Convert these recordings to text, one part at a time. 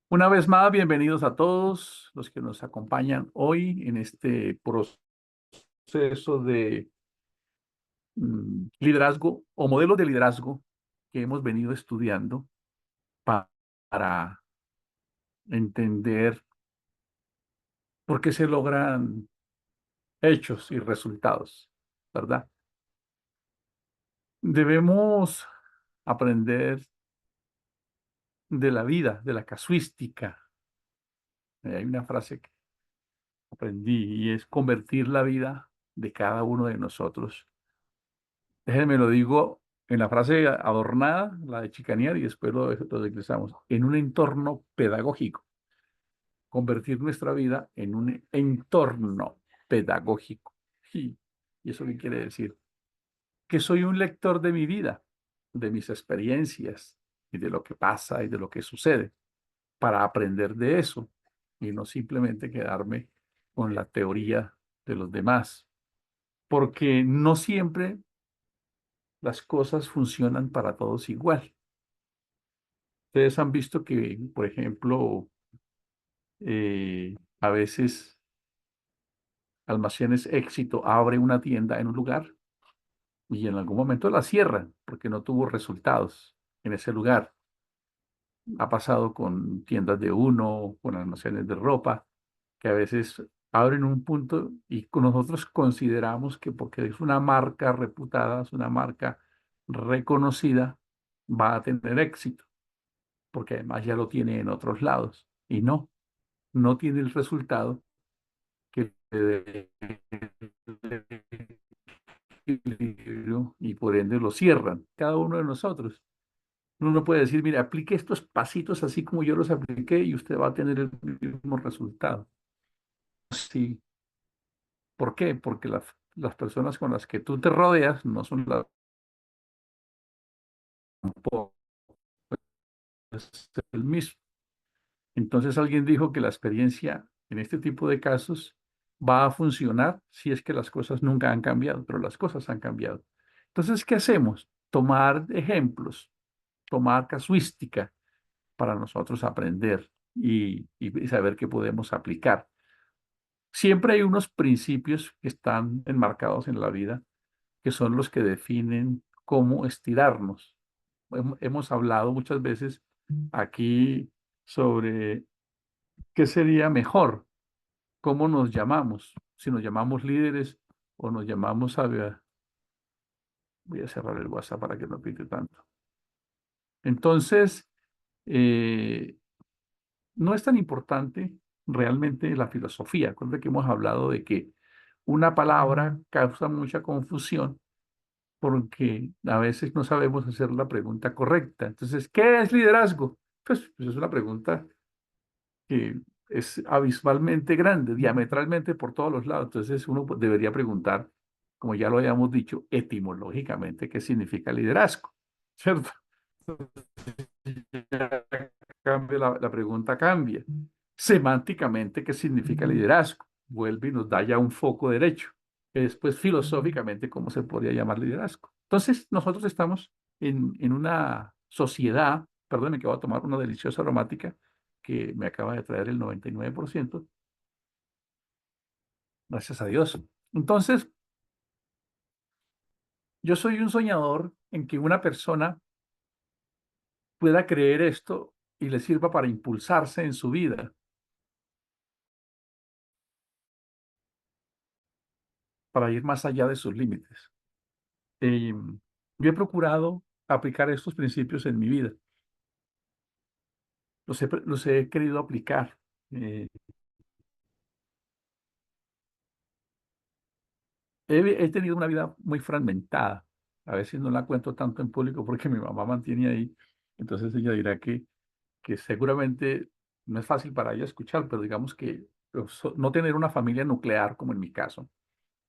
Una vez más, bienvenidos a todos los que nos acompañan hoy en este proceso de liderazgo o modelos de liderazgo que hemos venido estudiando pa- para entender por qué se logran hechos y resultados, ¿verdad? Debemos aprender de la vida, de la casuística. Hay una frase que aprendí y es convertir la vida de cada uno de nosotros. Déjenme lo digo en la frase adornada, la de chicanear, y después lo regresamos. En un entorno pedagógico. Convertir nuestra vida en un entorno pedagógico. ¿Y, y eso qué quiere decir? Que soy un lector de mi vida, de mis experiencias y de lo que pasa y de lo que sucede, para aprender de eso y no simplemente quedarme con la teoría de los demás. Porque no siempre las cosas funcionan para todos igual. Ustedes han visto que, por ejemplo, a veces Almacenes Éxito abre una tienda en un lugar y en algún momento la cierran porque no tuvo resultados en ese lugar. Ha pasado con tiendas de uno, con almacenes de ropa, que a veces abren un punto y nosotros consideramos que porque es una marca reputada, es una marca reconocida, va a tener éxito, porque además ya lo tiene en otros lados. Y no tiene el resultado que le dé y por ende lo cierran, cada uno de nosotros. Uno no puede decir, mire, aplique estos pasitos así como yo los apliqué y usted va a tener el mismo resultado. Sí, ¿por qué? Porque las personas con las que tú te rodeas no son las tampoco es el mismo. Entonces alguien dijo que la experiencia en este tipo de casos va a funcionar si es que las cosas nunca han cambiado, pero las cosas han cambiado. Entonces, ¿qué hacemos? Tomar ejemplos, tomar casuística para nosotros aprender y saber qué podemos aplicar. Siempre hay unos principios que están enmarcados en la vida que son los que definen cómo estirarnos. Hemos hablado muchas veces aquí sobre qué sería mejor, cómo nos llamamos, si nos llamamos líderes o nos llamamos voy a cerrar el WhatsApp para que no pinte tanto. Entonces, eh, no es tan importante realmente la filosofía. Acuérdense que hemos hablado de que una palabra causa mucha confusión porque a veces no sabemos hacer la pregunta correcta. Entonces, ¿qué es liderazgo? Pues es una pregunta que es abismalmente grande, diametralmente por todos los lados. Entonces, uno debería preguntar, como ya lo habíamos dicho, etimológicamente, ¿qué significa liderazgo? ¿Cierto? Ya cambia la pregunta cambia. Semánticamente, ¿qué significa liderazgo? Vuelve y nos da ya un foco derecho. Y después, filosóficamente, ¿cómo se podría llamar liderazgo? Entonces, nosotros estamos en una sociedad, perdónenme que voy a tomar una deliciosa aromática que me acaba de traer el 99%, gracias a Dios. Entonces, yo soy un soñador en que una persona pueda creer esto y le sirva para impulsarse en su vida, para ir más allá de sus límites. Eh, yo he procurado aplicar estos principios en mi vida. Los he querido aplicar. Eh, he tenido una vida muy fragmentada. A veces no la cuento tanto en público porque mi mamá mantiene ahí. Entonces ella dirá que seguramente no es fácil para ella escuchar, pero digamos que no tener una familia nuclear como en mi caso,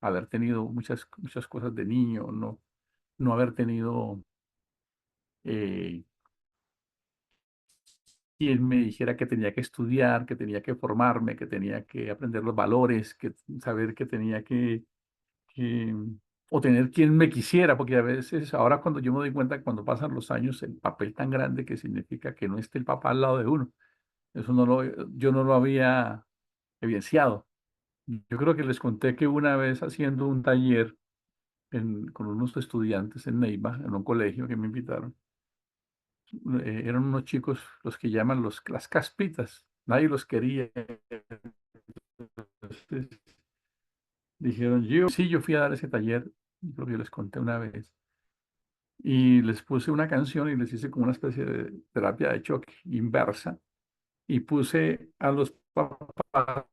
haber tenido muchas cosas de niño, no haber tenido eh, quien me dijera que tenía que estudiar, que tenía que formarme, que tenía que aprender los valores, que saber que tenía que o tener quien me quisiera, porque a veces, ahora cuando yo me doy cuenta, cuando pasan los años, el papel tan grande que significa que no esté el papá al lado de uno. Eso yo no lo había evidenciado. Yo creo que les conté que una vez haciendo un taller con unos estudiantes en Neiva, en un colegio que me invitaron, eran unos chicos los que llaman las caspitas. Nadie los quería. Entonces, dijeron, sí, yo fui a dar ese taller, creo que les conté una vez, y les puse una canción y les hice como una especie de terapia de choque inversa, y puse a los papás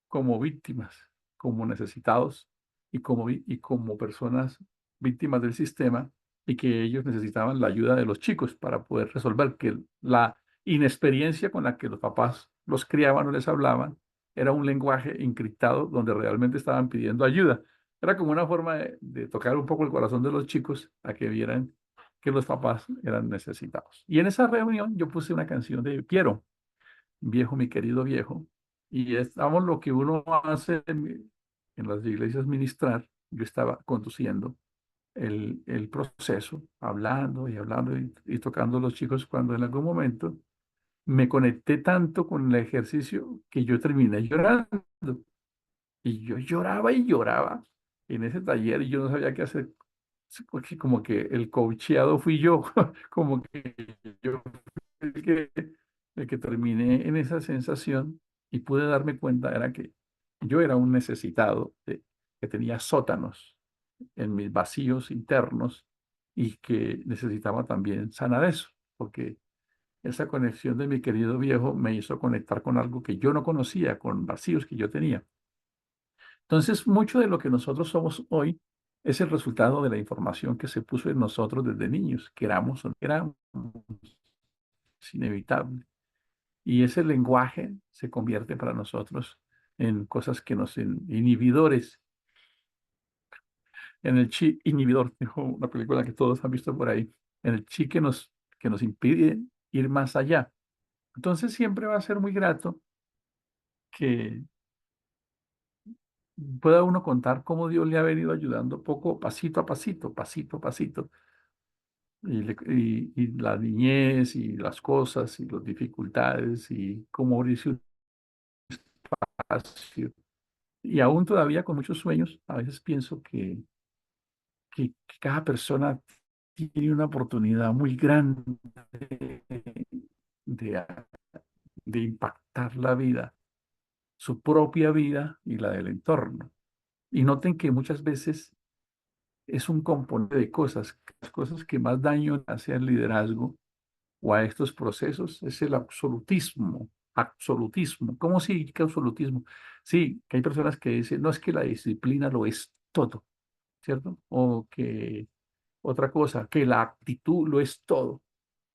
como víctimas, como necesitados y como personas víctimas del sistema y que ellos necesitaban la ayuda de los chicos para poder resolver que la inexperiencia con la que los papás los criaban o les hablaban era un lenguaje encriptado donde realmente estaban pidiendo ayuda. Era como una forma de tocar un poco el corazón de los chicos a que vieran que los papás eran necesitados. Y en esa reunión yo puse una canción de Piero, viejo, mi querido viejo, y estamos lo que uno hace en las iglesias ministrar. Yo estaba conduciendo el proceso, hablando y hablando y tocando a los chicos cuando en algún momento me conecté tanto con el ejercicio que yo terminé llorando. Y yo lloraba y lloraba en ese taller y yo no sabía qué hacer. Sí, porque como que el coacheado fui yo, como que yo fui el que terminé en esa sensación y pude darme cuenta era que yo era un necesitado que tenía sótanos en mis vacíos internos y que necesitaba también sanar eso, porque esa conexión de mi querido viejo me hizo conectar con algo que yo no conocía, con vacíos que yo tenía. Entonces, mucho de lo que nosotros somos hoy es el resultado de la información que se puso en nosotros desde niños, queramos o no queramos, es inevitable. Y ese lenguaje se convierte para nosotros en cosas que nos inhibidores, en el chi inhibidor, dijo una película que todos han visto por ahí, en el chi que nos impide ir más allá. Entonces siempre va a ser muy grato que pueda uno contar cómo Dios le ha venido ayudando poco, pasito a pasito, y la niñez y las cosas y las dificultades y cómo abrirse un espacio. Y aún todavía con muchos sueños, a veces pienso que cada persona tiene una oportunidad muy grande de, de impactar la vida, su propia vida y la del entorno. Y noten que muchas veces es un componente de cosas, las cosas que más daño hacen al liderazgo o a estos procesos es el absolutismo. Absolutismo. ¿Cómo significa absolutismo? Sí, que hay personas que dicen, no es que la disciplina lo es todo, ¿cierto? O que otra cosa, que la actitud lo es todo,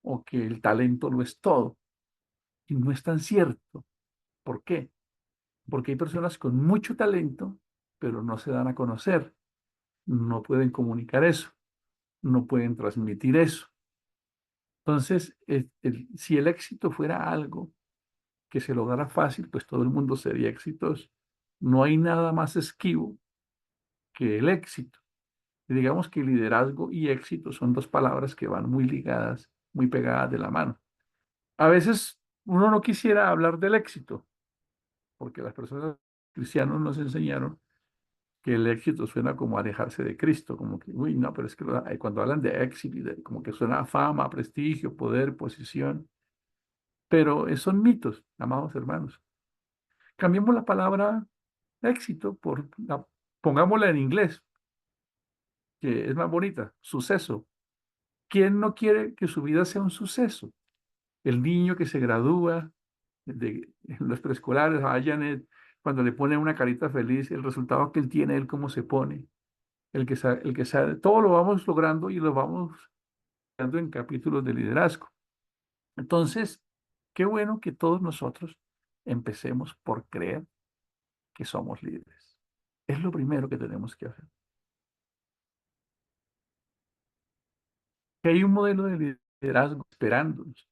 o que el talento lo es todo. Y no es tan cierto. ¿Por qué? Porque hay personas con mucho talento, pero no se dan a conocer, no pueden comunicar eso, no pueden transmitir eso. Entonces, si el éxito fuera algo que se lograra fácil, pues todo el mundo sería exitoso. No hay nada más esquivo que el éxito. Y digamos que liderazgo y éxito son dos palabras que van muy ligadas, muy pegadas de la mano. A veces uno no quisiera hablar del éxito, porque las personas cristianas nos enseñaron que el éxito suena como alejarse de Cristo, como que, uy, no, pero es que cuando hablan de éxito, como que suena a fama, prestigio, poder, posición, pero son mitos, amados hermanos. Cambiemos la palabra éxito pongámosla en inglés, que es más bonita, suceso. ¿Quién no quiere que su vida sea un suceso? El niño que se gradúa en los preescolares, a Janet, cuando le pone una carita feliz, el resultado que él tiene, él cómo se pone, el que sabe, todo lo vamos logrando y lo vamos dando en capítulos de liderazgo. Entonces, qué bueno que todos nosotros empecemos por creer que somos líderes. Es lo primero que tenemos que hacer. Que hay un modelo de liderazgo esperándonos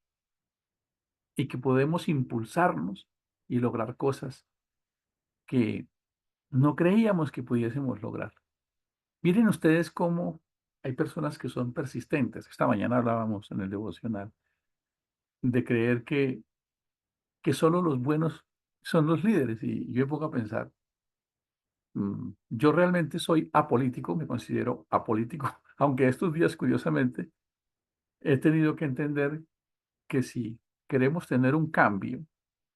y que podemos impulsarnos y lograr cosas que no creíamos que pudiésemos lograr. Miren ustedes cómo hay personas que son persistentes. Esta mañana hablábamos en el devocional de creer que solo los buenos son los líderes. Y yo me pongo a pensar, yo realmente soy apolítico, me considero apolítico, aunque estos días, curiosamente, he tenido que entender que si queremos tener un cambio,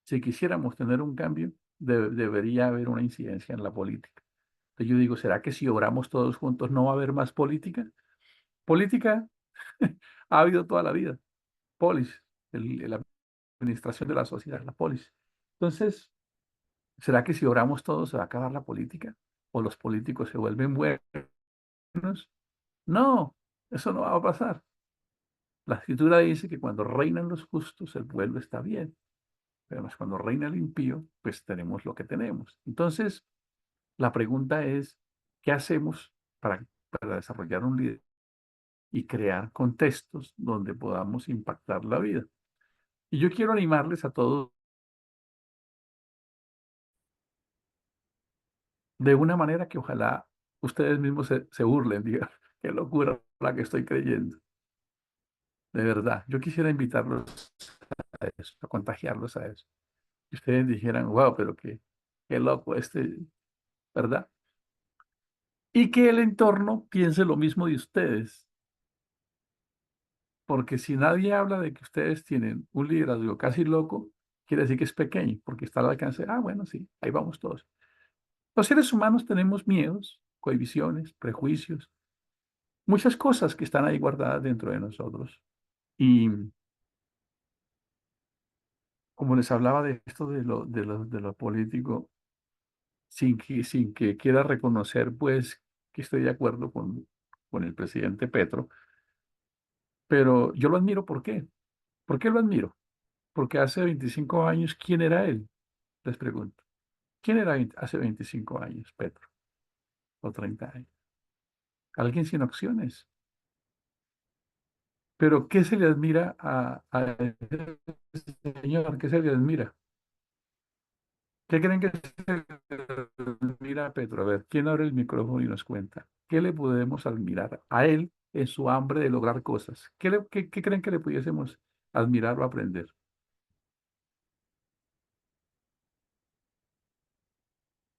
si quisiéramos tener un cambio, debería haber una incidencia en la política. Entonces yo digo, ¿será que si oramos todos juntos no va a haber más política? Política ha habido toda la vida, polis, la administración de la sociedad, la polis. Entonces, ¿será que si oramos todos se va a acabar la política? ¿O los políticos se vuelven buenos? No, eso no va a pasar. La escritura dice que cuando reinan los justos, el pueblo está bien. Pero además, cuando reina el impío, pues tenemos lo que tenemos. Entonces, la pregunta es, ¿qué hacemos para desarrollar un líder y crear contextos donde podamos impactar la vida? Y yo quiero animarles a todos de una manera que ojalá ustedes mismos se burlen, digan, qué locura la que estoy creyendo. De verdad, yo quisiera invitarlos a eso, a contagiarlos a eso. Y ustedes dijeran, wow, pero qué loco este, ¿verdad? Y que el entorno piense lo mismo de ustedes, porque si nadie habla de que ustedes tienen un liderazgo casi loco, quiere decir que es pequeño, porque está al alcance. Ah, bueno, sí, ahí vamos todos. Los seres humanos tenemos miedos, cohibiciones, prejuicios, muchas cosas que están ahí guardadas dentro de nosotros. Y como les hablaba de esto de lo político, sin que quiera reconocer, pues, que estoy de acuerdo con el presidente Petro, pero yo lo admiro. ¿Por qué? ¿Por qué lo admiro? Porque hace 25 años, ¿quién era él? Les pregunto. ¿Quién era hace 25 años, Petro? O 30 años. Alguien sin opciones. Pero ¿qué se le admira a ese señor? ¿Qué se le admira? ¿Qué creen que se le admira a Petro? A ver, ¿quién abre el micrófono y nos cuenta? ¿Qué le podemos admirar a él en su hambre de lograr cosas? ¿Qué creen que le pudiésemos admirar o aprender?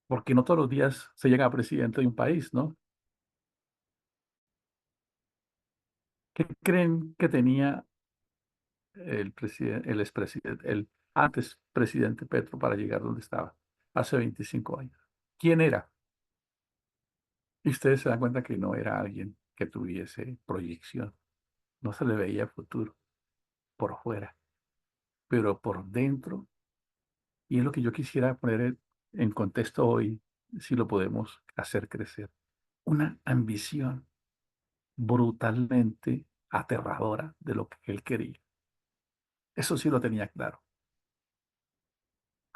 Porque no todos los días se llega a presidente de un país, ¿no? ¿Qué creen que tenía el presidente, el expresidente, el antes presidente Petro para llegar donde estaba hace 25 años? ¿Quién era? Y ustedes se dan cuenta que no era alguien que tuviese proyección, no se le veía futuro por fuera, pero por dentro, y es lo que yo quisiera poner en contexto hoy, si lo podemos hacer crecer, una ambición brutalmente aterradora de lo que él quería. Eso sí lo tenía claro,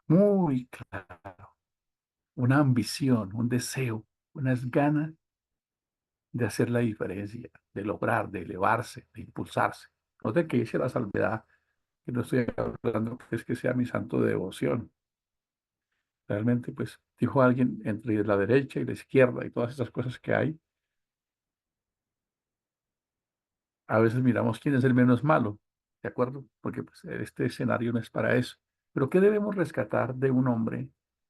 muy claro, una ambición, un deseo, unas ganas de hacer la diferencia, de lograr, de elevarse, de impulsarse. No de que hice la salvedad, que no estoy hablando que es que sea mi santo de devoción. Realmente, pues, dijo alguien entre la derecha y la izquierda y todas esas cosas que hay, a veces miramos quién es el menos malo, ¿de acuerdo? Porque pues, este escenario no es para eso. Pero ¿qué debemos rescatar de un hombre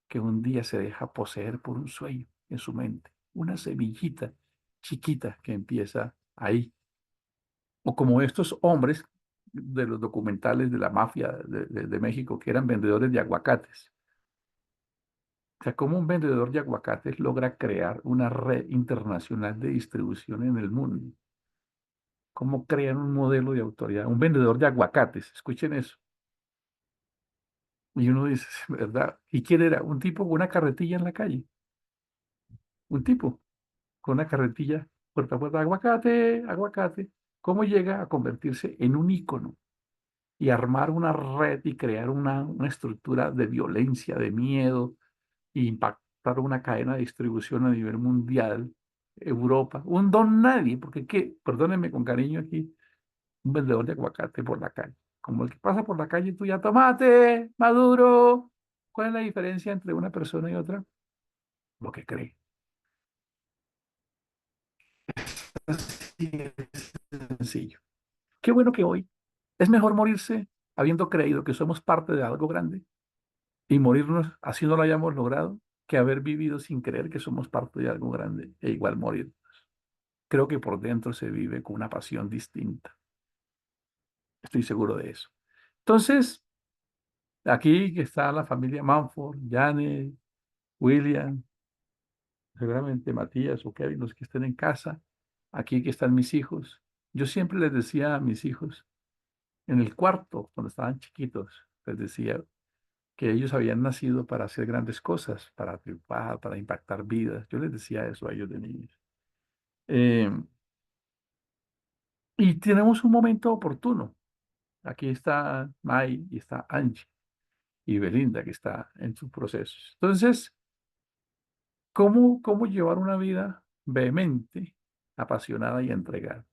que un día se deja poseer por un sueño en su mente? Una semillita chiquita que empieza ahí. O como estos hombres de los documentales de la mafia de México que eran vendedores de aguacates. O sea, cómo un vendedor de aguacates logra crear una red internacional de distribución en el mundo. Cómo crean un modelo de autoridad. Un vendedor de aguacates, escuchen eso. Y uno dice, ¿verdad? ¿Y quién era? Un tipo con una carretilla en la calle. Un tipo con una carretilla puerta a puerta, aguacate, aguacate. ¿Cómo llega a convertirse en un ícono y armar una red y crear una estructura de violencia, de miedo, e impactar una cadena de distribución a nivel mundial, Europa? Un don nadie, porque qué, perdónenme con cariño aquí, un vendedor de aguacate por la calle. Como el que pasa por la calle tuya, tomate, maduro. ¿Cuál es la diferencia entre una persona y otra? Lo que cree. Así es sencillo. Qué bueno que hoy es mejor morirse habiendo creído que somos parte de algo grande y morirnos así no lo hayamos logrado, que haber vivido sin creer que somos parte de algo grande e igual morir. Creo que por dentro se vive con una pasión distinta. Estoy seguro de eso. Entonces, aquí que está la familia Manford, Janet, William, seguramente Matías o Kevin, los que estén en casa, aquí que están mis hijos. Yo siempre les decía a mis hijos, en el cuarto, cuando estaban chiquitos, les decía que ellos habían nacido para hacer grandes cosas, para triunfar, para impactar vidas. Yo les decía eso a ellos de niños. Eh, y tenemos un momento oportuno. Aquí está May y está Angie y Belinda, que está en sus procesos. Entonces, ¿cómo llevar una vida vehemente, apasionada y entregada?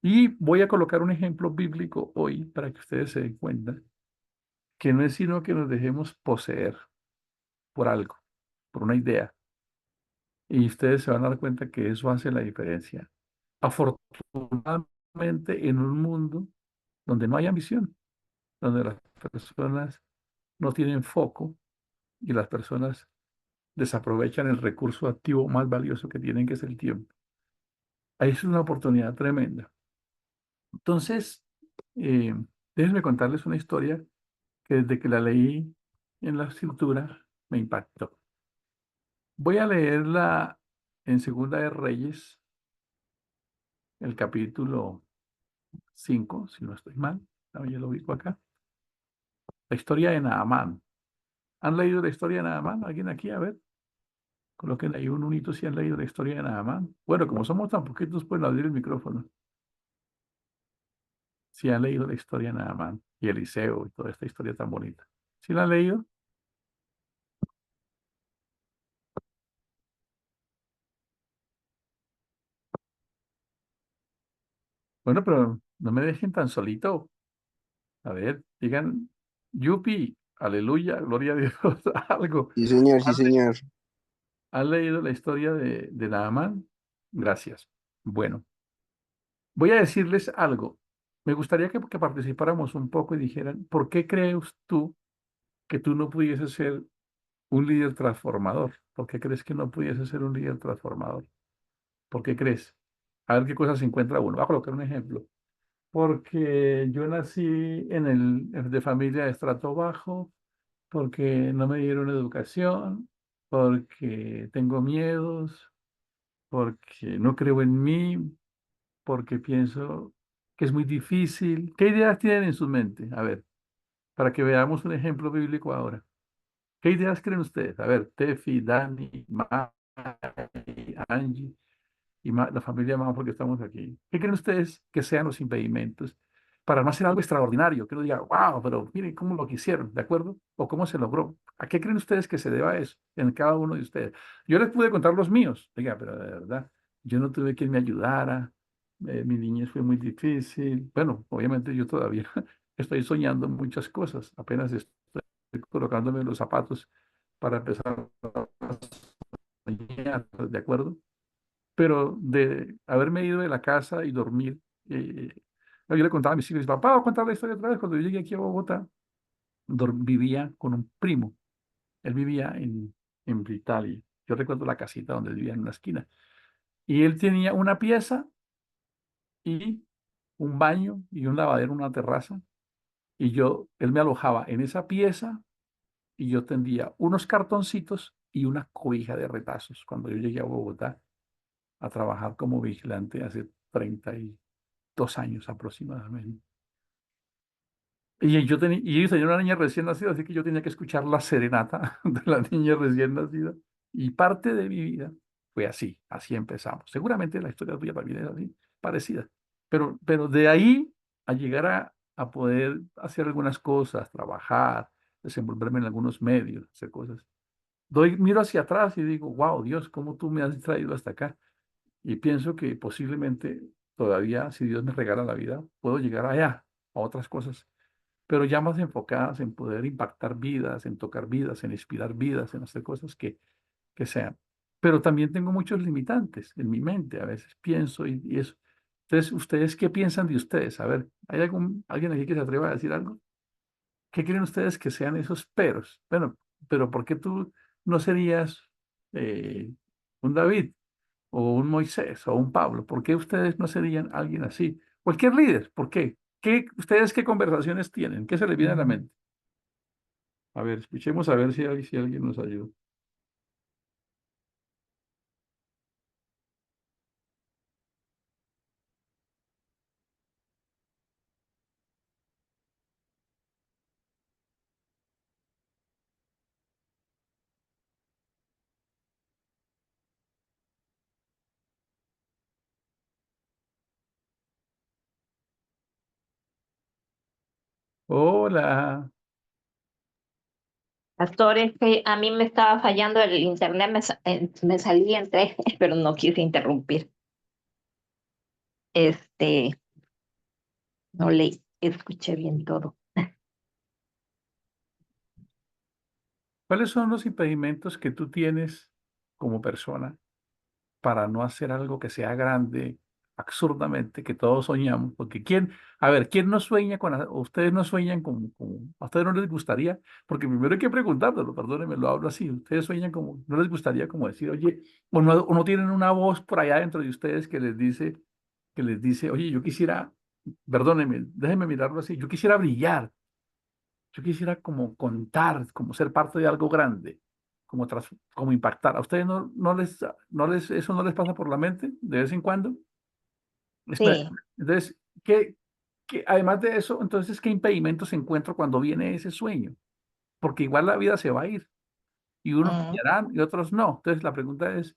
Y voy a colocar un ejemplo bíblico hoy para que ustedes se den cuenta que no es sino que nos dejemos poseer por algo, por una idea. Y ustedes se van a dar cuenta que eso hace la diferencia. Afortunadamente, en un mundo donde no hay ambición, donde las personas no tienen foco y las personas desaprovechan el recurso activo más valioso que tienen, que es el tiempo. Ahí es una oportunidad tremenda. Entonces, eh, déjenme contarles una historia que desde que la leí en la escritura me impactó. Voy a leerla en Segunda de Reyes, el capítulo 5 si no estoy mal. No, yo lo ubico acá. La historia de Naamán. ¿Han leído la historia de Naamán? ¿Alguien aquí? A ver, coloquen ahí un unito si han leído la historia de Naamán. Bueno, como somos tan poquitos, pueden abrir el micrófono. Si han leído la historia de Naamán y Eliseo y toda esta historia tan bonita. ¿Sí la han leído? Bueno, pero no me dejen tan solito. A ver, digan, yupi, aleluya, gloria a Dios, algo. Sí, señor, sí, ¿Han, señor. han leído la historia de Naamán? Gracias. Bueno, voy a decirles algo. Me gustaría que participáramos un poco y dijeran, ¿por qué crees tú que tú no pudieses ser un líder transformador? ¿Por qué crees que no pudieses ser un líder transformador? ¿Por qué crees? A ver qué cosas se encuentra uno. Voy a colocar un ejemplo. Porque yo nací de familia de estrato bajo, porque no me dieron educación, porque tengo miedos, porque no creo en mí, porque pienso que es muy difícil. ¿Qué ideas tienen en su mente? A ver, para que veamos un ejemplo bíblico ahora. ¿Qué ideas creen ustedes? A ver, Tefi, Dani, Mai, Angie y la familia más porque estamos aquí. ¿Qué creen ustedes que sean los impedimentos para no hacer algo extraordinario? Que uno diga, wow, pero miren cómo lo quisieron, ¿de acuerdo? O cómo se logró. ¿A qué creen ustedes que se deba eso en cada uno de ustedes? Yo les pude contar los míos, oiga, pero de verdad, yo no tuve quien me ayudara, mi niñez fue muy difícil. Bueno, obviamente yo todavía estoy soñando muchas cosas, apenas estoy colocándome los zapatos para empezar a soñar, ¿de acuerdo? Pero de haberme ido de la casa y dormir, eh, yo le contaba a mis hijos, papá, voy a contar la historia otra vez. Cuando yo llegué aquí a Bogotá, vivía con un primo. Él vivía en Italia. Yo recuerdo la casita donde vivía en una esquina. Y él tenía una pieza y un baño y un lavadero, una terraza. Y él me alojaba en esa pieza y yo tendía unos cartoncitos y una cobija de retazos cuando yo llegué a Bogotá a trabajar como vigilante hace 32 años aproximadamente. Y ellos tenían una niña recién nacida, así que yo tenía que escuchar la serenata de la niña recién nacida. Y parte de mi vida fue así, así empezamos. Seguramente la historia tuya también es así, parecida. Pero de ahí a llegar a poder hacer algunas cosas, trabajar, desenvolverme en algunos medios, hacer cosas. Miro hacia atrás y digo, wow, Dios, ¿cómo tú me has traído hasta acá? Y pienso que posiblemente todavía, si Dios me regala la vida, puedo llegar allá, a otras cosas, pero ya más enfocadas en poder impactar vidas, en tocar vidas, en inspirar vidas, en hacer cosas que sean. Pero también tengo muchos limitantes en mi mente. A veces pienso y eso. Entonces, ¿ustedes qué piensan de ustedes? A ver, ¿hay alguien aquí que se atreva a decir algo? ¿Qué creen ustedes que sean esos peros? Bueno, pero ¿por qué tú no serías eh, un David o un Moisés o un Pablo? ¿Por qué ustedes no serían alguien así? Cualquier líder, ¿por qué? ¿Ustedes qué conversaciones tienen? ¿Qué se les viene a la mente? A ver, escuchemos a ver si alguien nos ayuda. Hola. Pastor, es que a mí me estaba fallando el internet, me salí, entré, pero no quise interrumpir. Este, no le escuché bien todo. ¿Cuáles son los impedimentos que tú tienes como persona para no hacer algo que sea grande, absurdamente, que todos soñamos? Porque a ver, ¿quién no sueña o ustedes no sueñan a ustedes no les gustaría? Porque primero hay que preguntárselo, perdónenme, lo hablo así, ustedes sueñan no les gustaría como decir, oye, o no tienen una voz por allá dentro de ustedes que les dice, oye, yo quisiera, perdónenme, déjenme mirarlo así, yo quisiera brillar. Yo quisiera como contar, como ser parte de algo grande, como impactar. ¿A ustedes eso no les pasa por la mente de vez en cuando? Espera, Sí, entonces, además de eso, entonces, ¿qué impedimentos encuentro cuando viene ese sueño? Porque igual la vida se va a ir y unos mm, brillarán y otros no. Entonces, la pregunta es,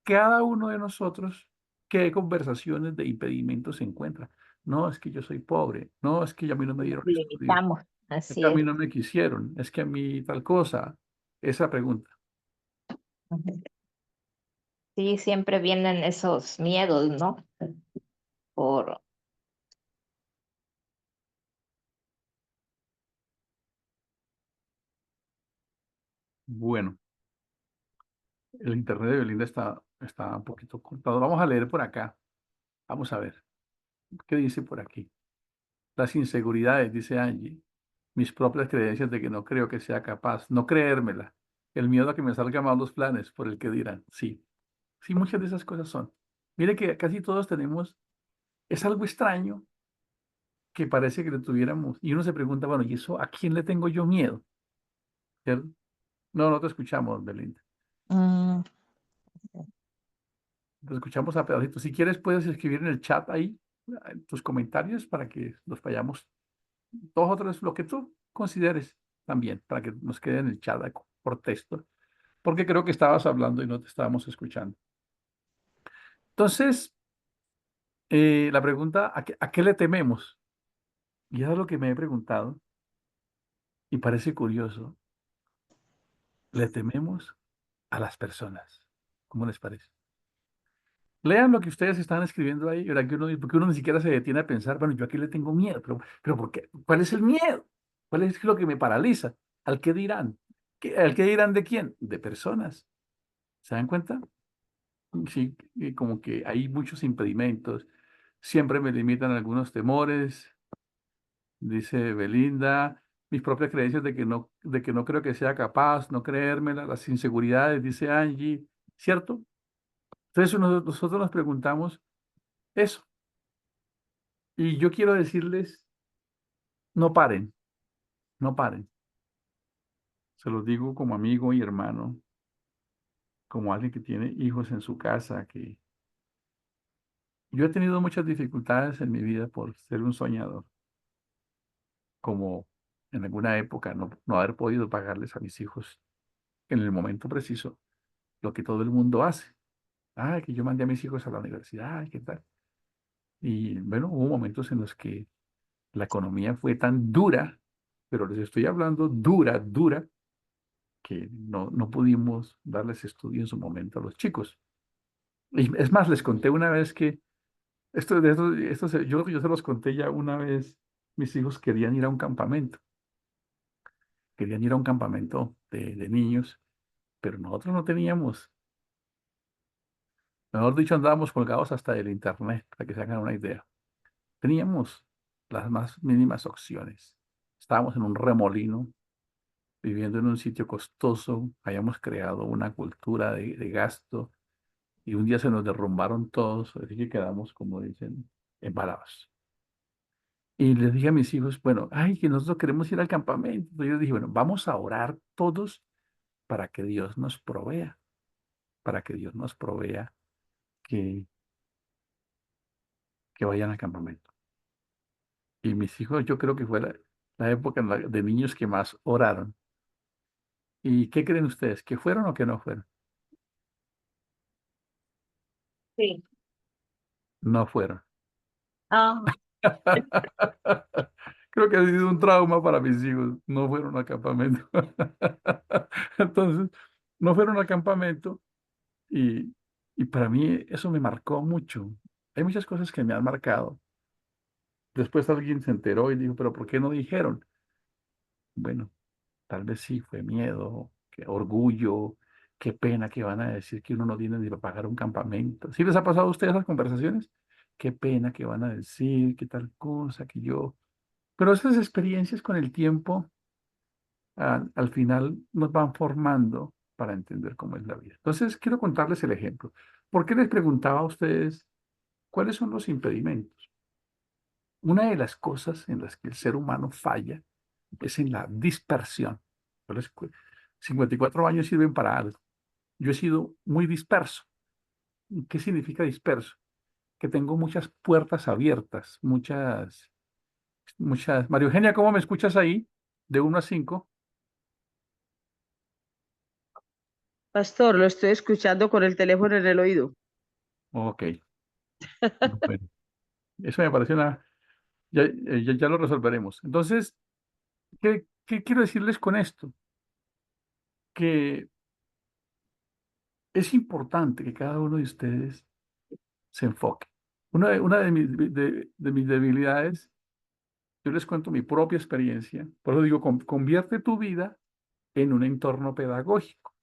cada uno de nosotros, ¿qué conversaciones de impedimentos se encuentra? No, es que yo soy pobre. No, es que a mí no me nos dieron estudio. limitamos, Es así que a es. mí no me quisieron, es que a mí tal cosa. Esa pregunta. Ujú. Sí, siempre vienen esos miedos, ¿no? Por, Bueno, el internet de Belinda está un poquito cortado. Vamos a leer por acá. Vamos a ver. ¿Qué dice por aquí? Las inseguridades, dice Angie. Mis propias creencias de que no creo que sea capaz. No creérmela. El miedo a que me salgan mal los planes por el que dirán. Sí, sí, muchas de esas cosas son. Mire que casi todos tenemos. Es algo extraño que parece que lo tuviéramos. Y uno se pregunta, bueno, ¿y eso a quién le tengo yo miedo? ¿Cierto? No, no te escuchamos, Belinda. mm, Te escuchamos a pedacitos. Si quieres, puedes escribir en el chat ahí tus comentarios para que los vayamos dos o tres, lo que tú consideres también, para que nos quede en el chat por texto, porque creo que estabas hablando y no te estábamos escuchando. Entonces, la pregunta, ¿a qué le tememos? Y eso es lo que me he preguntado y parece curioso. Le tememos a las personas. ¿Cómo les parece? Lean lo que ustedes están escribiendo ahí, ¿verdad? Porque uno ni siquiera se detiene a pensar, bueno, yo aquí le tengo miedo, pero ¿por qué? ¿Cuál es el miedo? ¿Cuál es lo que me paraliza? ¿Al qué dirán? ¿Al qué dirán de quién? De personas. ¿Se dan cuenta? Sí, como que hay muchos impedimentos. Siempre me limitan algunos temores, dice Belinda, mis propias creencias de que no creo que sea capaz, no creérmela, las inseguridades, dice Angie, ¿cierto? Entonces nosotros nos preguntamos eso. Y yo quiero decirles, no paren, no paren. Se los digo como amigo y hermano, como alguien que tiene hijos en su casa, que yo he tenido muchas dificultades en mi vida por ser un soñador, como en alguna época no haber podido pagarles a mis hijos en el momento preciso lo que todo el mundo hace. Ah, que yo mandé a mis hijos a la universidad, ¿qué tal? Y bueno, hubo momentos en los que la economía fue tan dura, pero les estoy hablando dura, dura, que no pudimos darles estudio en su momento a los chicos. Y es más, les conté una vez que yo se los conté ya una vez, mis hijos querían ir a un campamento de niños, pero nosotros no teníamos Mejor dicho, andábamos colgados hasta del internet, para que se hagan una idea. Teníamos las más mínimas opciones. Estábamos en un remolino, viviendo en un sitio costoso, habíamos creado una cultura de gasto y un día se nos derrumbaron todos, así que quedamos, como dicen, embalados. Y les dije a mis hijos, bueno, ay, que nosotros queremos ir al campamento. Entonces yo dije, bueno, vamos a orar todos para que Dios nos provea, para que Dios nos provea que, que vayan al campamento. Y mis hijos, yo creo que fue la época de niños que más oraron. ¿Y qué creen ustedes? ¿Que fueron o que no fueron? Sí. No fueron. Ah, Creo que ha sido un trauma para mis hijos. No fueron al campamento. Entonces, no fueron al campamento y, y para mí eso me marcó mucho. Hay muchas cosas que me han marcado. Después alguien se enteró y dijo, pero ¿por qué no dijeron? Bueno, tal vez sí, fue miedo, que orgullo, qué pena que van a decir que uno no tiene ni para pagar un campamento. ¿Sí les ha pasado a ustedes esas conversaciones? Qué pena que van a decir, qué tal cosa, que yo... Pero esas experiencias con el tiempo, al final, nos van formando para entender cómo es la vida. Entonces, quiero contarles el ejemplo. ¿Por qué les preguntaba a ustedes cuáles son los impedimentos? Una de las cosas en las que el ser humano falla es en la dispersión. Yo les 54 años sirven para algo. Yo he sido muy disperso. ¿Qué significa disperso? Que tengo muchas puertas abiertas, muchas. María Eugenia, ¿cómo me escuchas ahí? De 1 a 5. Pastor, lo estoy escuchando con el teléfono en el oído. Ok, bueno, eso me parece una... Ya lo resolveremos. Entonces, ¿qué quiero decirles con esto? Que es importante que cada uno de ustedes se enfoque. Una de mis debilidades, yo les cuento mi propia experiencia, por eso digo, convierte tu vida en un entorno pedagógico.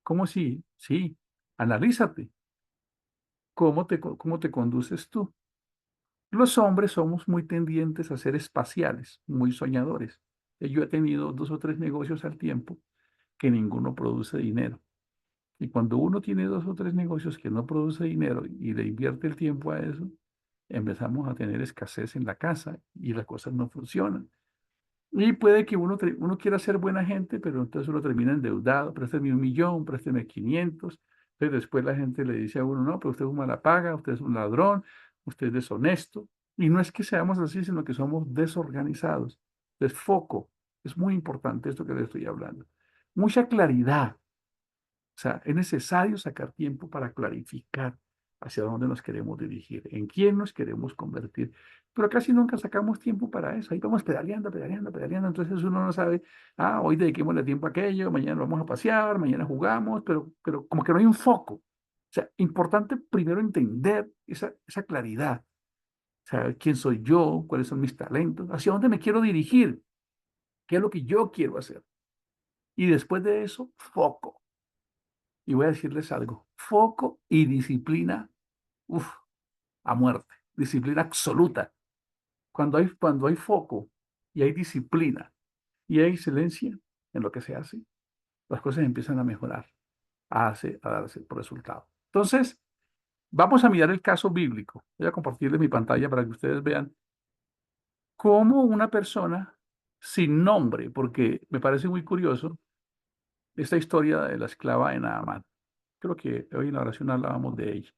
¿Cómo si? Sí, analízate. ¿Cómo te conduces tú? Los hombres somos muy tendientes a ser espaciales, muy soñadores. Yo he tenido 2 o 3 negocios al tiempo que ninguno produce dinero. Y cuando uno tiene 2 o 3 negocios que no produce dinero y le invierte el tiempo a eso, empezamos a tener escasez en la casa y las cosas no funcionan. Y puede que uno quiera ser buena gente, pero entonces uno termina endeudado, présteme 1 millón, présteme 500. Entonces después la gente le dice a uno, no, pero usted es un mala paga, usted es un ladrón, usted es deshonesto. Y no es que seamos así, sino que somos desorganizados. Desfoco. Es muy importante esto que le estoy hablando. Mucha claridad. O sea, es necesario sacar tiempo para clarificar hacia dónde nos queremos dirigir, en quién nos queremos convertir. Pero casi nunca sacamos tiempo para eso. Ahí vamos pedaleando, pedaleando, pedaleando. Entonces uno no sabe, hoy dediquémosle tiempo a aquello, mañana vamos a pasear, mañana jugamos, pero como que no hay un foco. O sea, importante primero entender esa claridad. O sea, quién soy yo, cuáles son mis talentos, hacia dónde me quiero dirigir, qué es lo que yo quiero hacer. Y después de eso, foco. Y voy a decirles algo, foco y disciplina, uf, a muerte, disciplina absoluta. Cuando hay foco y hay disciplina y hay excelencia en lo que se hace, las cosas empiezan a mejorar, a darse por resultado. Entonces, vamos a mirar el caso bíblico. Voy a compartirles mi pantalla para que ustedes vean cómo una persona sin nombre, porque me parece muy curioso esta historia de la esclava de Naamán. Creo que hoy en la oración hablábamos de ella.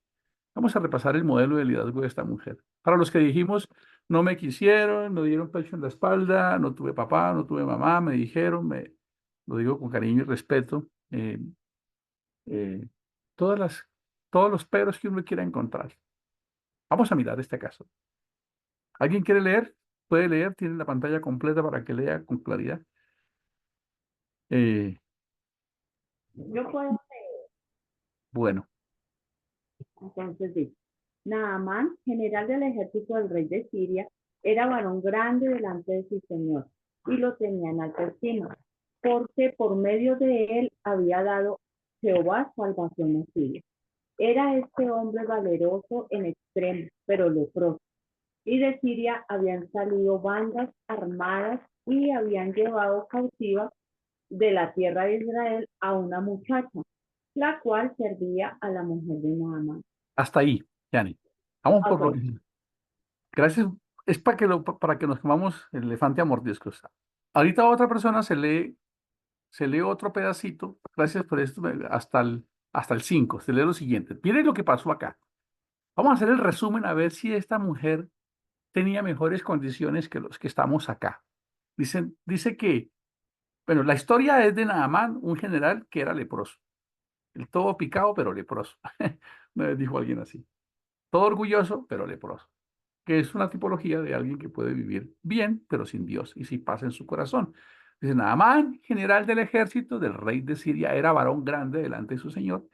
Vamos a repasar el modelo de liderazgo de esta mujer. Para los que dijimos, no me quisieron, me dieron pecho en la espalda, no tuve papá, no tuve mamá, me dijeron, lo digo con cariño y respeto, eh, todas las, todos los peros que uno quiera encontrar. Vamos a mirar este caso. ¿Alguien quiere leer? Puede leer, tiene la pantalla completa para que lea con claridad. Eh, Yo puedo. bueno, Entonces dice, Naamán, general del ejército del rey de Siria, era varón grande delante de su señor y lo tenía en alta estima, porque por medio de él había dado Jehová salvación a Siria. Era este hombre valeroso en extremo, pero leproso. Y de Siria habían salido bandas armadas y habían llevado cautiva de la tierra de Israel a una muchacha, la cual servía a la mujer de Naamán. Hasta ahí, Yani. Vamos por lo Ok, que... Gracias. Es para para que nos comamos el elefante a mordiscos. Ahorita otra persona se lee otro pedacito. Gracias por esto. Hasta el 5. Se lee lo siguiente. Miren lo que pasó acá. Vamos a hacer el resumen a ver si esta mujer tenía mejores condiciones que los que estamos acá. Dice que, bueno, la historia es de Naamán, un general que era leproso. El todo picado, pero leproso. Me dijo alguien así. Todo orgulloso, pero leproso. Que es una tipología de alguien que puede vivir bien, pero sin Dios y sin paz en su corazón. Dice, Naamán, general del ejército del rey de Siria, era varón grande delante de su señor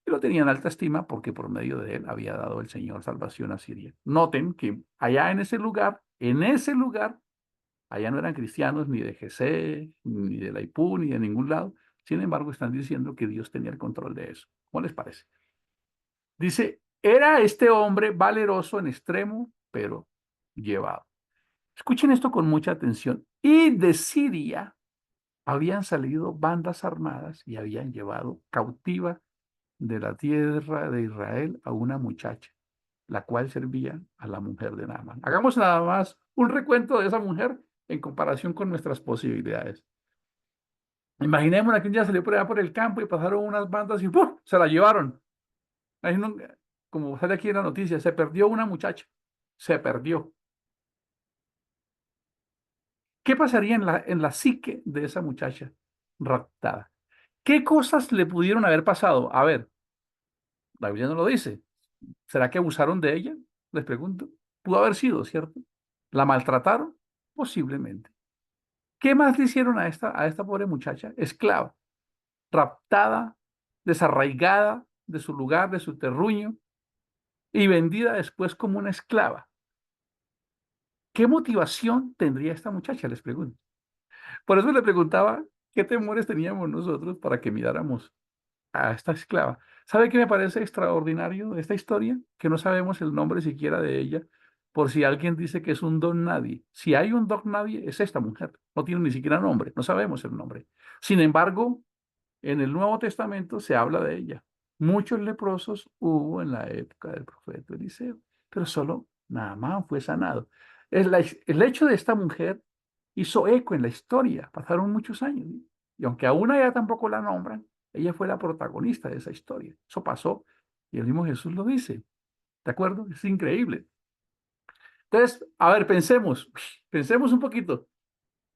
y lo tenía en alta estima porque por medio de él había dado el Señor salvación a Siria. Noten que allá en ese lugar, allá no eran cristianos ni de Jesé, ni de Laipú, ni de ningún lado. Sin embargo, están diciendo que Dios tenía el control de eso. ¿Cómo les parece? Dice, era este hombre valeroso en extremo, pero llevado. Escuchen esto con mucha atención. Y de Siria habían salido bandas armadas y habían llevado cautiva de la tierra de Israel a una muchacha, la cual servía a la mujer de Naamán. Hagamos nada más un recuento de esa mujer en comparación con nuestras posibilidades. Imaginémonos que un día salió por allá por el campo y pasaron unas bandas y ¡pum! Se la llevaron. Ahí como sale aquí en la noticia, se perdió una muchacha. Se perdió. ¿Qué pasaría en la psique de esa muchacha raptada? ¿Qué cosas le pudieron haber pasado? A ver, la Biblia no lo dice. ¿Será que abusaron de ella? Les pregunto. Pudo haber sido, ¿cierto? ¿La maltrataron? Posiblemente. ¿Qué más le hicieron a esta pobre muchacha? Esclava, raptada, desarraigada de su lugar, de su terruño y vendida después como una esclava. ¿Qué motivación tendría esta muchacha? Les pregunto. Por eso le preguntaba qué temores teníamos nosotros para que miráramos a esta esclava. ¿Sabe qué me parece extraordinario de esta historia? Que no sabemos el nombre siquiera de ella, por si alguien dice que es un don nadie. Si hay un don nadie, es esta mujer. No tiene ni siquiera nombre, no sabemos el nombre. Sin embargo, en el Nuevo Testamento se habla de ella. Muchos leprosos hubo en la época del profeta Eliseo, pero solo Naamán fue sanado. El hecho de esta mujer hizo eco en la historia. Pasaron muchos años, ¿sí? Y aunque aún allá tampoco la nombran, ella fue la protagonista de esa historia. Eso pasó y el mismo Jesús lo dice. ¿De acuerdo? Es increíble. Entonces, a ver, pensemos un poquito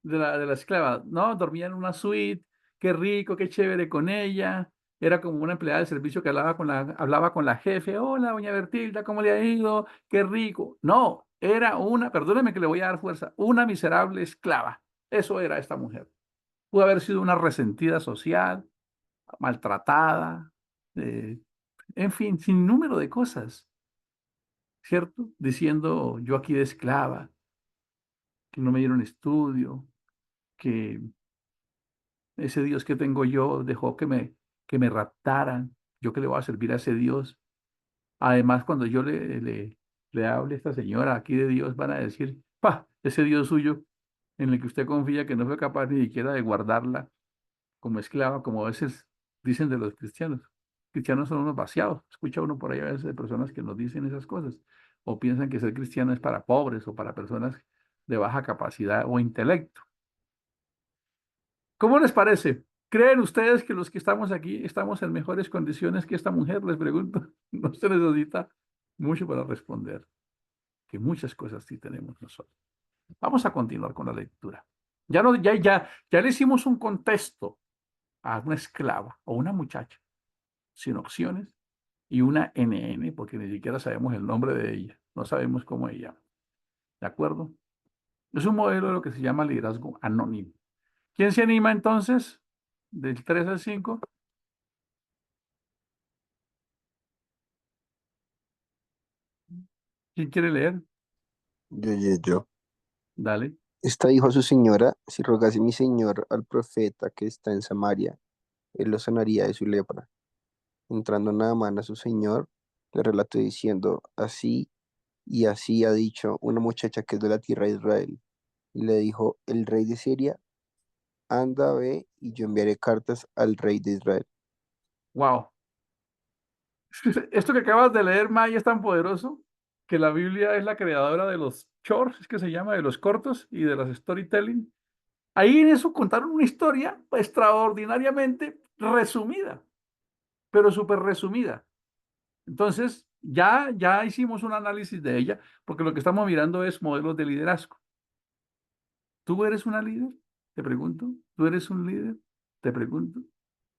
de la esclava, ¿no? Dormía en una suite, qué rico, qué chévere con ella. Era como una empleada de servicio que hablaba con la jefe. Hola, doña Bertilda, ¿cómo le ha ido? Qué rico. No, era perdóneme que le voy a dar fuerza, una miserable esclava. Eso era esta mujer. Pudo haber sido una resentida social, maltratada, eh, en fin, sin número de cosas, ¿cierto? Diciendo yo aquí de esclava, que no me dieron estudio, que ese Dios que tengo yo dejó que me raptaran. ¿Yo qué le voy a servir a ese Dios? Además, cuando yo le hable a esta señora aquí de Dios, van a decir, ¡pa! Ese Dios suyo en el que usted confía que no fue capaz ni siquiera de guardarla como esclava, como a veces dicen de los cristianos. Cristianos son unos vaciados. Escucha uno por ahí a veces de personas que nos dicen esas cosas. O piensan que ser cristiano es para pobres o para personas de baja capacidad o intelecto. ¿Cómo les parece? ¿Creen ustedes que los que estamos aquí estamos en mejores condiciones que esta mujer? Les pregunto. No se necesita mucho para responder, que muchas cosas sí tenemos nosotros. Vamos a continuar con la lectura. Ya, no, ya le hicimos un contexto a una esclava o una muchacha sin opciones y una NN, porque ni siquiera sabemos el nombre de ella, no sabemos cómo ella. ¿De acuerdo? Es un modelo de lo que se llama liderazgo anónimo. ¿Quién se anima entonces? Del 3 al 5. ¿Quién quiere leer? Yo. Dale. Esta dijo a su señora, si rogase mi señor al profeta que está en Samaria, él lo sanaría de su lepra. Entrando Naamán a su señor, le relató diciendo, así y así ha dicho una muchacha que es de la tierra de Israel. Y le dijo, el rey de Siria, anda, ve, y yo enviaré cartas al rey de Israel. Wow. Esto que acabas de leer, Maya, es tan poderoso que la Biblia es la creadora de los shorts, es que se llama, de los cortos y de las storytelling. Ahí en eso contaron una historia extraordinariamente resumida, pero súper resumida. Entonces, ya hicimos un análisis de ella, porque lo que estamos mirando es modelos de liderazgo. ¿Tú eres una líder? Te pregunto. ¿Tú eres un líder? Te pregunto.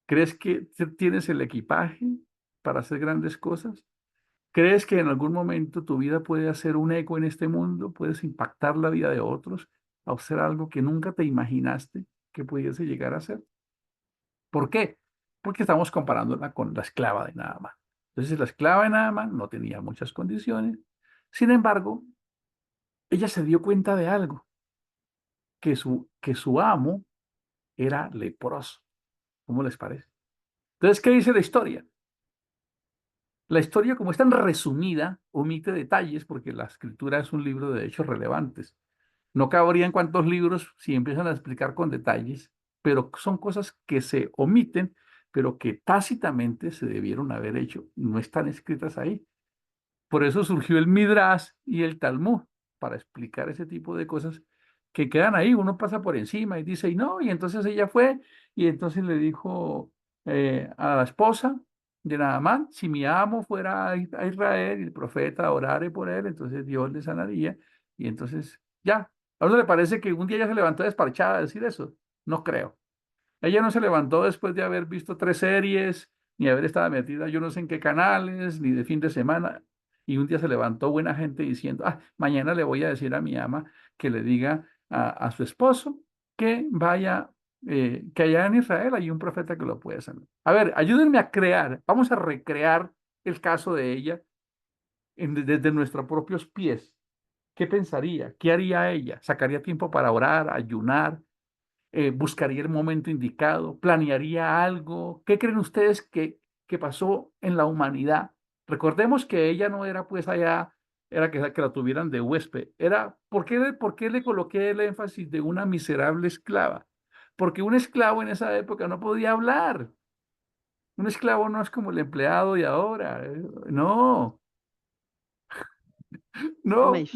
¿Crees que tienes el equipaje para hacer grandes cosas? ¿Crees que en algún momento tu vida puede hacer un eco en este mundo? ¿Puedes impactar la vida de otros? ¿A hacer algo que nunca te imaginaste que pudiese llegar a ser? ¿Por qué? Porque estamos comparándola con la esclava de Naamán. Entonces, la esclava de Naamán no tenía muchas condiciones. Sin embargo, ella se dio cuenta de algo, que su amo era leproso. ¿Cómo les parece? Entonces, ¿qué dice la historia? La historia, como es tan resumida, omite detalles porque la escritura es un libro de hechos relevantes. No cabría en cuántos libros si empiezan a explicar con detalles, pero son cosas que se omiten, pero que tácitamente se debieron haber hecho. No están escritas ahí. Por eso surgió el Midrash y el Talmud, para explicar ese tipo de cosas que quedan ahí. Uno pasa por encima y dice, y no, y entonces ella fue, y entonces le dijo a la esposa de Naamán, si mi amo fuera a Israel y el profeta orare por él, entonces Dios le sanaría, y entonces ya. ¿A uno le parece que un día ella se levantó desparchada a decir eso? No creo. Ella no se levantó después de haber visto 3 series, ni haber estado metida yo no sé en qué canales, ni de fin de semana. Y un día se levantó buena gente diciendo, mañana le voy a decir a mi ama que le diga a su esposo que vaya, que allá en Israel hay un profeta que lo puede sanar. A ver, ayúdenme a crear, vamos a recrear el caso de ella desde nuestros propios pies. ¿Qué pensaría? ¿Qué haría ella? ¿Sacaría tiempo para orar, ayunar? ¿Buscaría el momento indicado? ¿Planearía algo? ¿Qué creen ustedes que pasó en la humanidad? Recordemos que ella no era pues allá, era que la tuvieran de huésped. Era, ¿por qué le coloqué el énfasis de una miserable esclava? Porque un esclavo en esa época no podía hablar. Un esclavo no es como el empleado de ahora. No, no, Ay,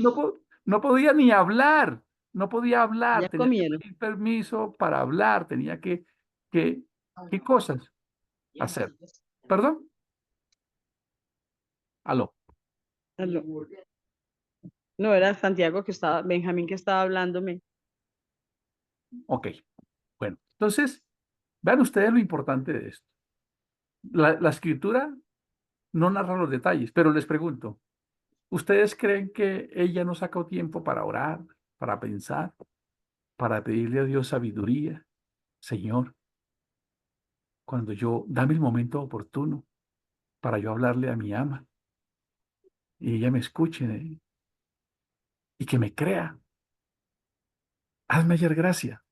no podía ni hablar. No podía hablar. ya Tenía que comieron. pedir permiso para hablar. Tenía que, ¿qué cosas hacer? ¿Perdón? Aló. Aló. No, era Santiago que estaba, Benjamín que estaba hablándome. Ok. Bueno, entonces, vean ustedes lo importante de esto. La escritura no narra los detalles, pero les pregunto, ¿ustedes creen que ella no sacó tiempo para orar, para pensar, para pedirle a Dios sabiduría? Señor, cuando dame el momento oportuno para yo hablarle a mi ama y ella me escuche y que me crea. Hazme ayer gracia,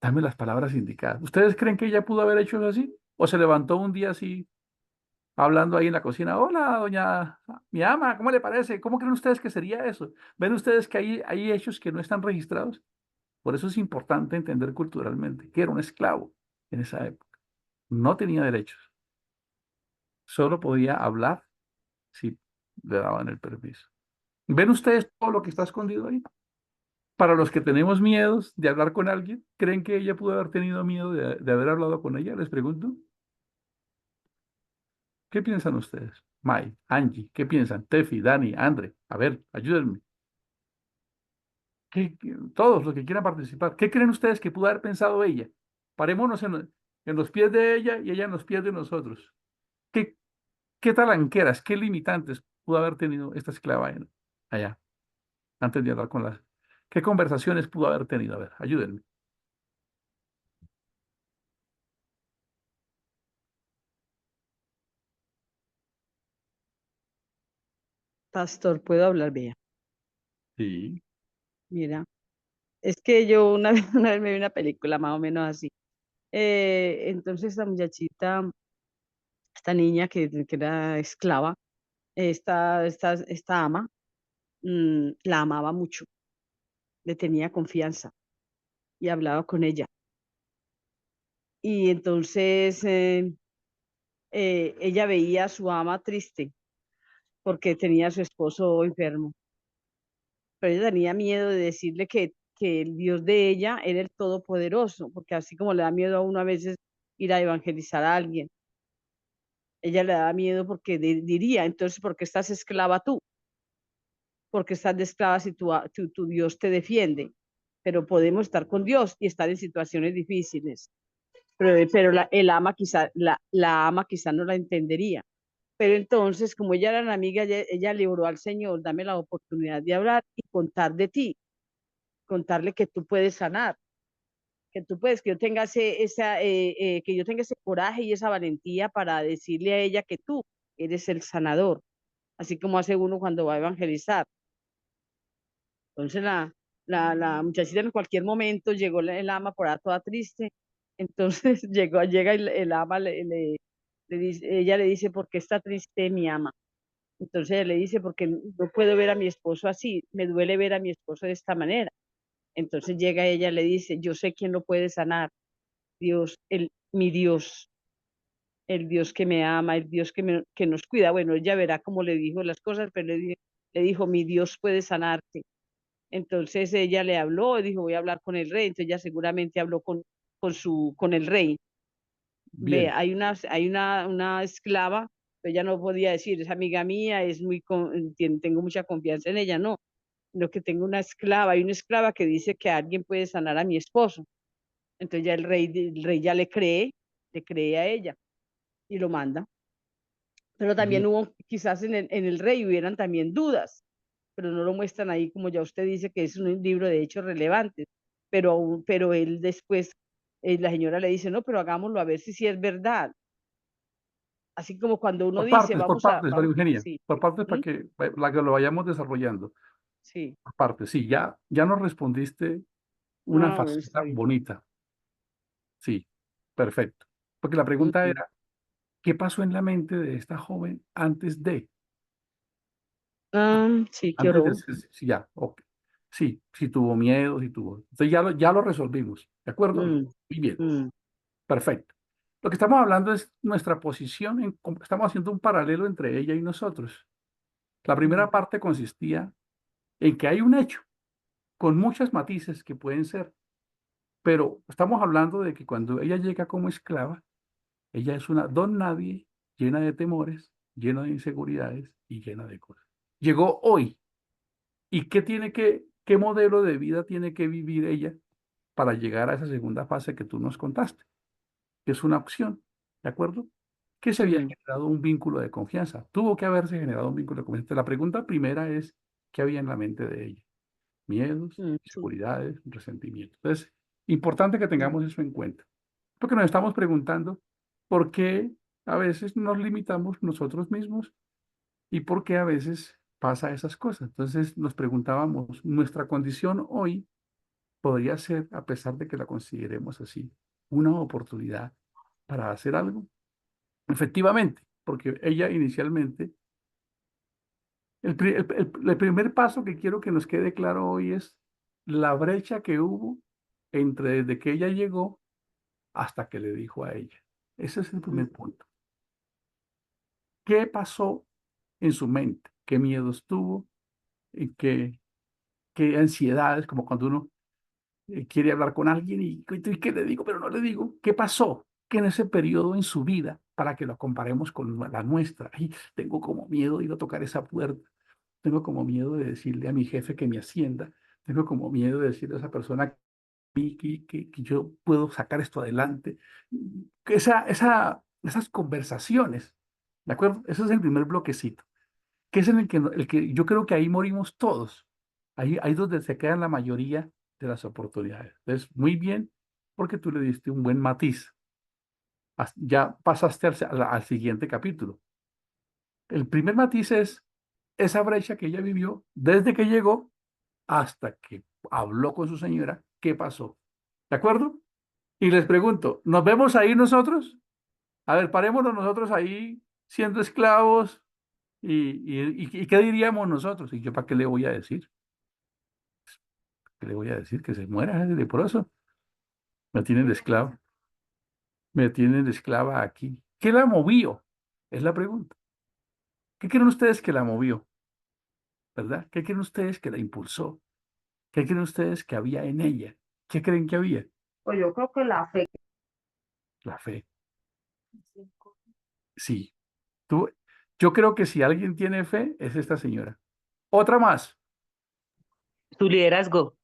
dame las palabras indicadas. ¿Ustedes creen que ella pudo haber hecho eso así? ¿O se levantó un día así, hablando ahí en la cocina? Hola, doña, mi ama, ¿cómo le parece? ¿Cómo creen ustedes que sería eso? ¿Ven ustedes que hay hechos que no están registrados? Por eso es importante entender culturalmente que era un esclavo en esa época. No tenía derechos, solo podía hablar si le daban el permiso. ¿Ven ustedes todo lo que está escondido ahí? Para los que tenemos miedos de hablar con alguien, ¿creen que ella pudo haber tenido miedo de haber hablado con ella? Les pregunto. ¿Qué piensan ustedes? Mai, Angie, ¿qué piensan? Tefi, Dani, Andre, a ver, ayúdenme. Todos los que quieran participar, ¿qué creen ustedes que pudo haber pensado ella? Parémonos en los pies de ella y ella en los pies de nosotros. ¿Qué, qué talanqueras, qué limitantes pudo haber tenido esta esclava allá, antes de hablar con las... ¿Qué conversaciones pudo haber tenido? A ver, ayúdenme. Pastor, ¿puedo hablar? Vea. Sí. Mira, es que yo una vez, una vez me vi una película más o menos así. Entonces la muchachita esta niña que era esclava, esta ama, la amaba mucho, le tenía confianza y hablaba con ella. Y entonces ella veía a su ama triste porque tenía a su esposo enfermo, pero ella tenía miedo de decirle que el Dios de ella era el Todopoderoso, porque así como le da miedo a uno a veces ir a evangelizar a alguien, ella le da miedo porque diría, entonces, ¿por qué estás esclava tú? ¿Porque estás de esclava si tu Dios te defiende? Pero podemos estar con Dios y estar en situaciones difíciles. Pero la ama quizá no la entendería. Pero entonces, como ella era una amiga, ella le oró al Señor, dame la oportunidad de hablar y contar de ti, contarle que tú puedes sanar, que tú puedes, que yo tenga que yo tenga ese coraje y esa valentía para decirle a ella que tú eres el sanador, así como hace uno cuando va a evangelizar. Entonces la muchachita en cualquier momento llegó el ama por ahí toda triste, entonces llega el ama, le dice, ella le dice, ¿por qué está triste mi ama? Entonces ella le dice, porque no puedo ver a mi esposo así, me duele ver a mi esposo de esta manera. Entonces llega ella y le dice, yo sé quién lo puede sanar, Dios, mi Dios, el Dios que me ama, el Dios que nos cuida. Bueno, ella verá cómo le dijo las cosas, pero le dijo, mi Dios puede sanarte. Entonces ella le habló y dijo, voy a hablar con el rey. Entonces ella seguramente habló con el rey. Ve, Bien, hay una esclava, pero ella no podía decir, es amiga mía, tengo mucha confianza en ella, no. Lo que tengo hay una esclava que dice que alguien puede sanar a mi esposo. Entonces ya el rey ya le cree a ella y lo manda. Pero también bien, quizás en el rey hubieran también dudas, pero no lo muestran ahí, como ya usted dice, que es un libro de hechos relevantes. Pero él después, la señora le dice, no, pero hagámoslo a ver si es verdad. Así como cuando uno dice, por partes, María Eugenia, sí, por partes ¿Mm? para que, la que lo vayamos desarrollando. Sí, Por partes, sí, ya nos respondiste una ah, bueno, está faceta bien. bonita, sí, perfecto. Porque la pregunta Ujú. era, ¿qué pasó en la mente de esta joven antes de? Sí, qué Antes de horror. ser, sí, ya, ok. Sí, si tuvo miedo, si tuvo. Entonces ya lo resolvimos, ¿de acuerdo? Mm, Muy bien, mm, perfecto. Lo que estamos hablando es nuestra posición, estamos haciendo un paralelo entre ella y nosotros. La mm, primera parte consistía en que hay un hecho con muchos matices que pueden ser, pero estamos hablando de que cuando ella llega como esclava, ella es una don nadie, llena de temores, llena de inseguridades y llena de cosas. Llegó hoy. ¿Y qué modelo de vida tiene que vivir ella para llegar a esa segunda fase que tú nos contaste? Que es una opción, ¿de acuerdo? Que se había mm, generado un vínculo de confianza. Tuvo que haberse generado un vínculo de confianza. La pregunta primera es, ¿qué había en la mente de ella? Miedos, sí, inseguridades, resentimientos. Entonces, importante que mm, tengamos eso en cuenta. Porque nos estamos preguntando por qué a veces nos limitamos nosotros mismos y por qué a veces pasa esas cosas. Entonces nos preguntábamos, ¿nuestra condición hoy podría ser, a pesar de que la consideremos así, una oportunidad para hacer algo? Efectivamente, porque ella inicialmente, el primer paso que quiero que nos quede claro hoy es la brecha que hubo entre desde que ella llegó hasta que le dijo a ella. Ese es el mm, primer punto. ¿Qué pasó en su mente? ¿Qué miedos tuvo? ¿Y qué ansiedades? Como cuando uno quiere hablar con alguien y ¿qué le digo? Pero no le digo. ¿Qué pasó? Que en ese periodo en su vida, para que lo comparemos con la nuestra, ay, tengo como miedo de ir a tocar esa puerta, tengo como miedo de decirle a mi jefe que me ascienda, tengo como miedo de decirle a esa persona que yo puedo sacar esto adelante. Que esas conversaciones, ¿de acuerdo? Ese es el primer bloquecito, que es en el que yo creo que ahí morimos todos. Ahí es donde se quedan la mayoría de las oportunidades. Entonces, muy bien, porque tú le diste un buen matiz. Ya pasaste al siguiente capítulo. El primer matiz es esa brecha que ella vivió desde que llegó hasta que habló con su señora. ¿Qué pasó? ¿De acuerdo? Y les pregunto, ¿nos vemos ahí nosotros? A ver, parémonos nosotros ahí siendo esclavos y ¿qué diríamos nosotros? ¿Y yo para qué le voy a decir? ¿Qué le voy a decir? Que se muera ese leproso. Me tienen de esclavo. Me tienen de esclava aquí. ¿Qué la movió? Es la pregunta. ¿Qué creen ustedes que la movió? ¿Verdad? ¿Qué creen ustedes que la impulsó? ¿Qué creen ustedes que había en ella? ¿Qué creen que había? Pues yo creo que la fe. La fe. Sí. Tú, yo creo que si alguien tiene fe, es esta señora. Otra más. Su liderazgo.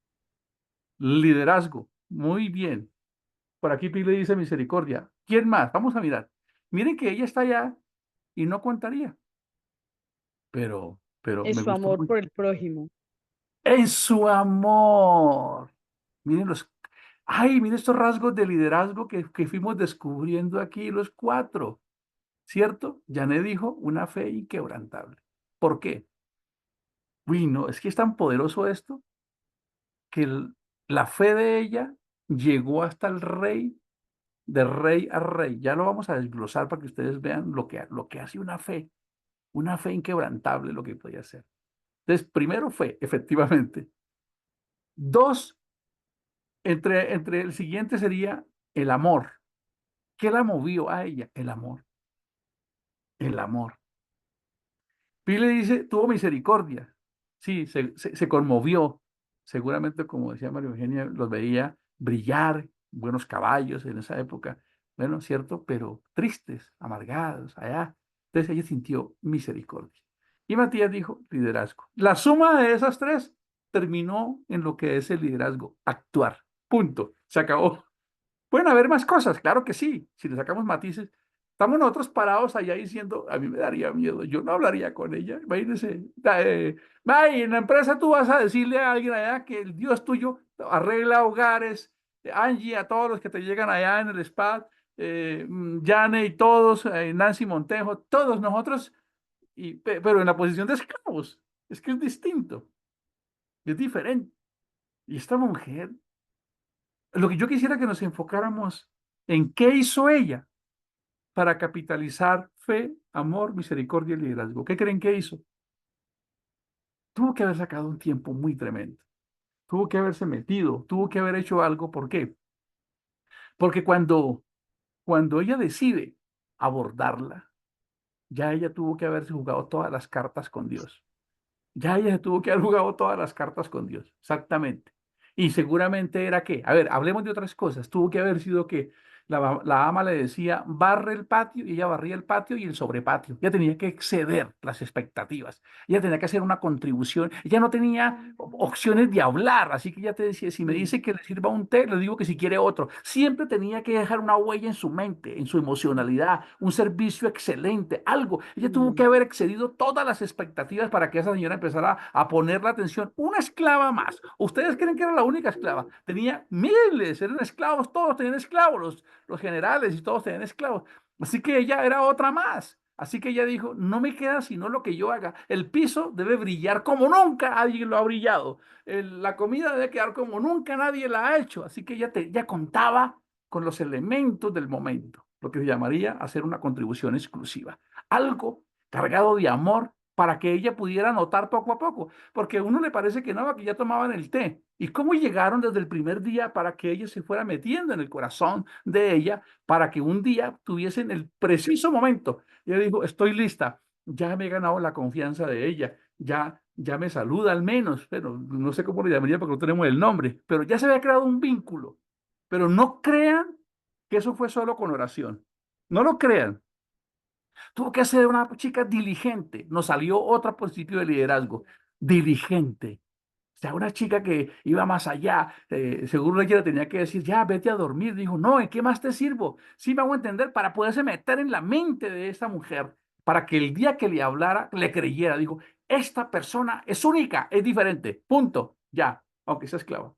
Liderazgo. Muy bien. Por aquí Pile dice misericordia. ¿Quién más? Vamos a mirar. Miren que ella está allá y no contaría. Pero Es me su gustó amor mucho. por el prójimo. En su amor. Miren miren estos rasgos de liderazgo que fuimos descubriendo aquí los cuatro, ¿cierto? Janet dijo una fe inquebrantable. ¿Por qué? Uy, no, es que es tan poderoso esto que la fe de ella llegó hasta el rey, de rey a rey. Ya lo vamos a desglosar para que ustedes vean lo que hace una fe inquebrantable, lo que podía hacer. Entonces, primero fe, efectivamente. Dos, entre el siguiente sería el amor. ¿Qué la movió a ella? El amor. El amor. Pile dice, tuvo misericordia. Sí, se conmovió. Seguramente, como decía María Eugenia, los veía brillar, buenos caballos en esa época. Bueno, cierto, pero tristes, amargados, allá. Entonces ella sintió misericordia. Y Matías dijo, liderazgo. La suma de esas tres terminó en lo que es el liderazgo, actuar. Punto. Se acabó. Pueden haber más cosas, claro que sí, si le sacamos matices. Estamos nosotros parados allá diciendo, a mí me daría miedo, yo no hablaría con ella. Imagínense, May, en la empresa tú vas a decirle a alguien allá que el Dios tuyo arregla hogares, Angie, a todos los que te llegan allá en el spa, Jane y todos, Nancy Montejo, todos nosotros, pero en la posición de esclavos. Es que es distinto, es diferente. Y esta mujer, lo que yo quisiera que nos enfocáramos en qué hizo ella para capitalizar fe, amor, misericordia y liderazgo. ¿Qué creen que hizo? Tuvo que haber sacado un tiempo muy tremendo. Tuvo que haberse metido, tuvo que haber hecho algo. ¿Por qué? Porque cuando ella decide abordarla, ya ella tuvo que haberse jugado todas las cartas con Dios. Ya ella se tuvo que haber jugado todas las cartas con Dios, exactamente. Y seguramente era que, a ver, hablemos de otras cosas. Tuvo que haber sido que la ama le decía, barre el patio, y ella barría el patio y el sobrepatio. Ella tenía que exceder las expectativas. Ella tenía que hacer una contribución. Ella no tenía opciones de hablar, así que ella te decía, si me dice que le sirva un té, le digo que si quiere otro. Siempre tenía que dejar una huella en su mente, en su emocionalidad, un servicio excelente, algo. Ella tuvo que haber excedido todas las expectativas para que esa señora empezara a poner la atención. Una esclava más. ¿Ustedes creen que era la única esclava? Tenía miles, eran esclavos, todos tenían esclavos, los generales y todos tenían esclavos. Así que ella era otra más. Así que ella dijo, no me queda sino lo que yo haga. El piso debe brillar como nunca alguien lo ha brillado. La comida debe quedar como nunca nadie la ha hecho. Así que ella contaba con los elementos del momento, lo que se llamaría hacer una contribución exclusiva. Algo cargado de amor para que ella pudiera notar poco a poco, porque a uno le parece que no, que ya tomaban el té. ¿Y cómo llegaron desde el primer día para que ella se fuera metiendo en el corazón de ella, para que un día tuviesen el preciso momento? Y ella dijo, estoy lista, ya me he ganado la confianza de ella, ya me saluda al menos, pero no sé cómo le llamaría porque no tenemos el nombre, pero ya se había creado un vínculo. Pero no crean que eso fue solo con oración. No lo crean. Tuvo que ser una chica diligente. Nos salió otro principio de liderazgo. Diligente. O sea, una chica que iba más allá. Seguro ella le tenía que decir, ya, vete a dormir. Dijo, no, ¿en qué más te sirvo? Sí, me hago entender, para poderse meter en la mente de esa mujer, para que el día que le hablara, le creyera. Dijo, esta persona es única, es diferente. Punto. Ya, aunque sea esclava.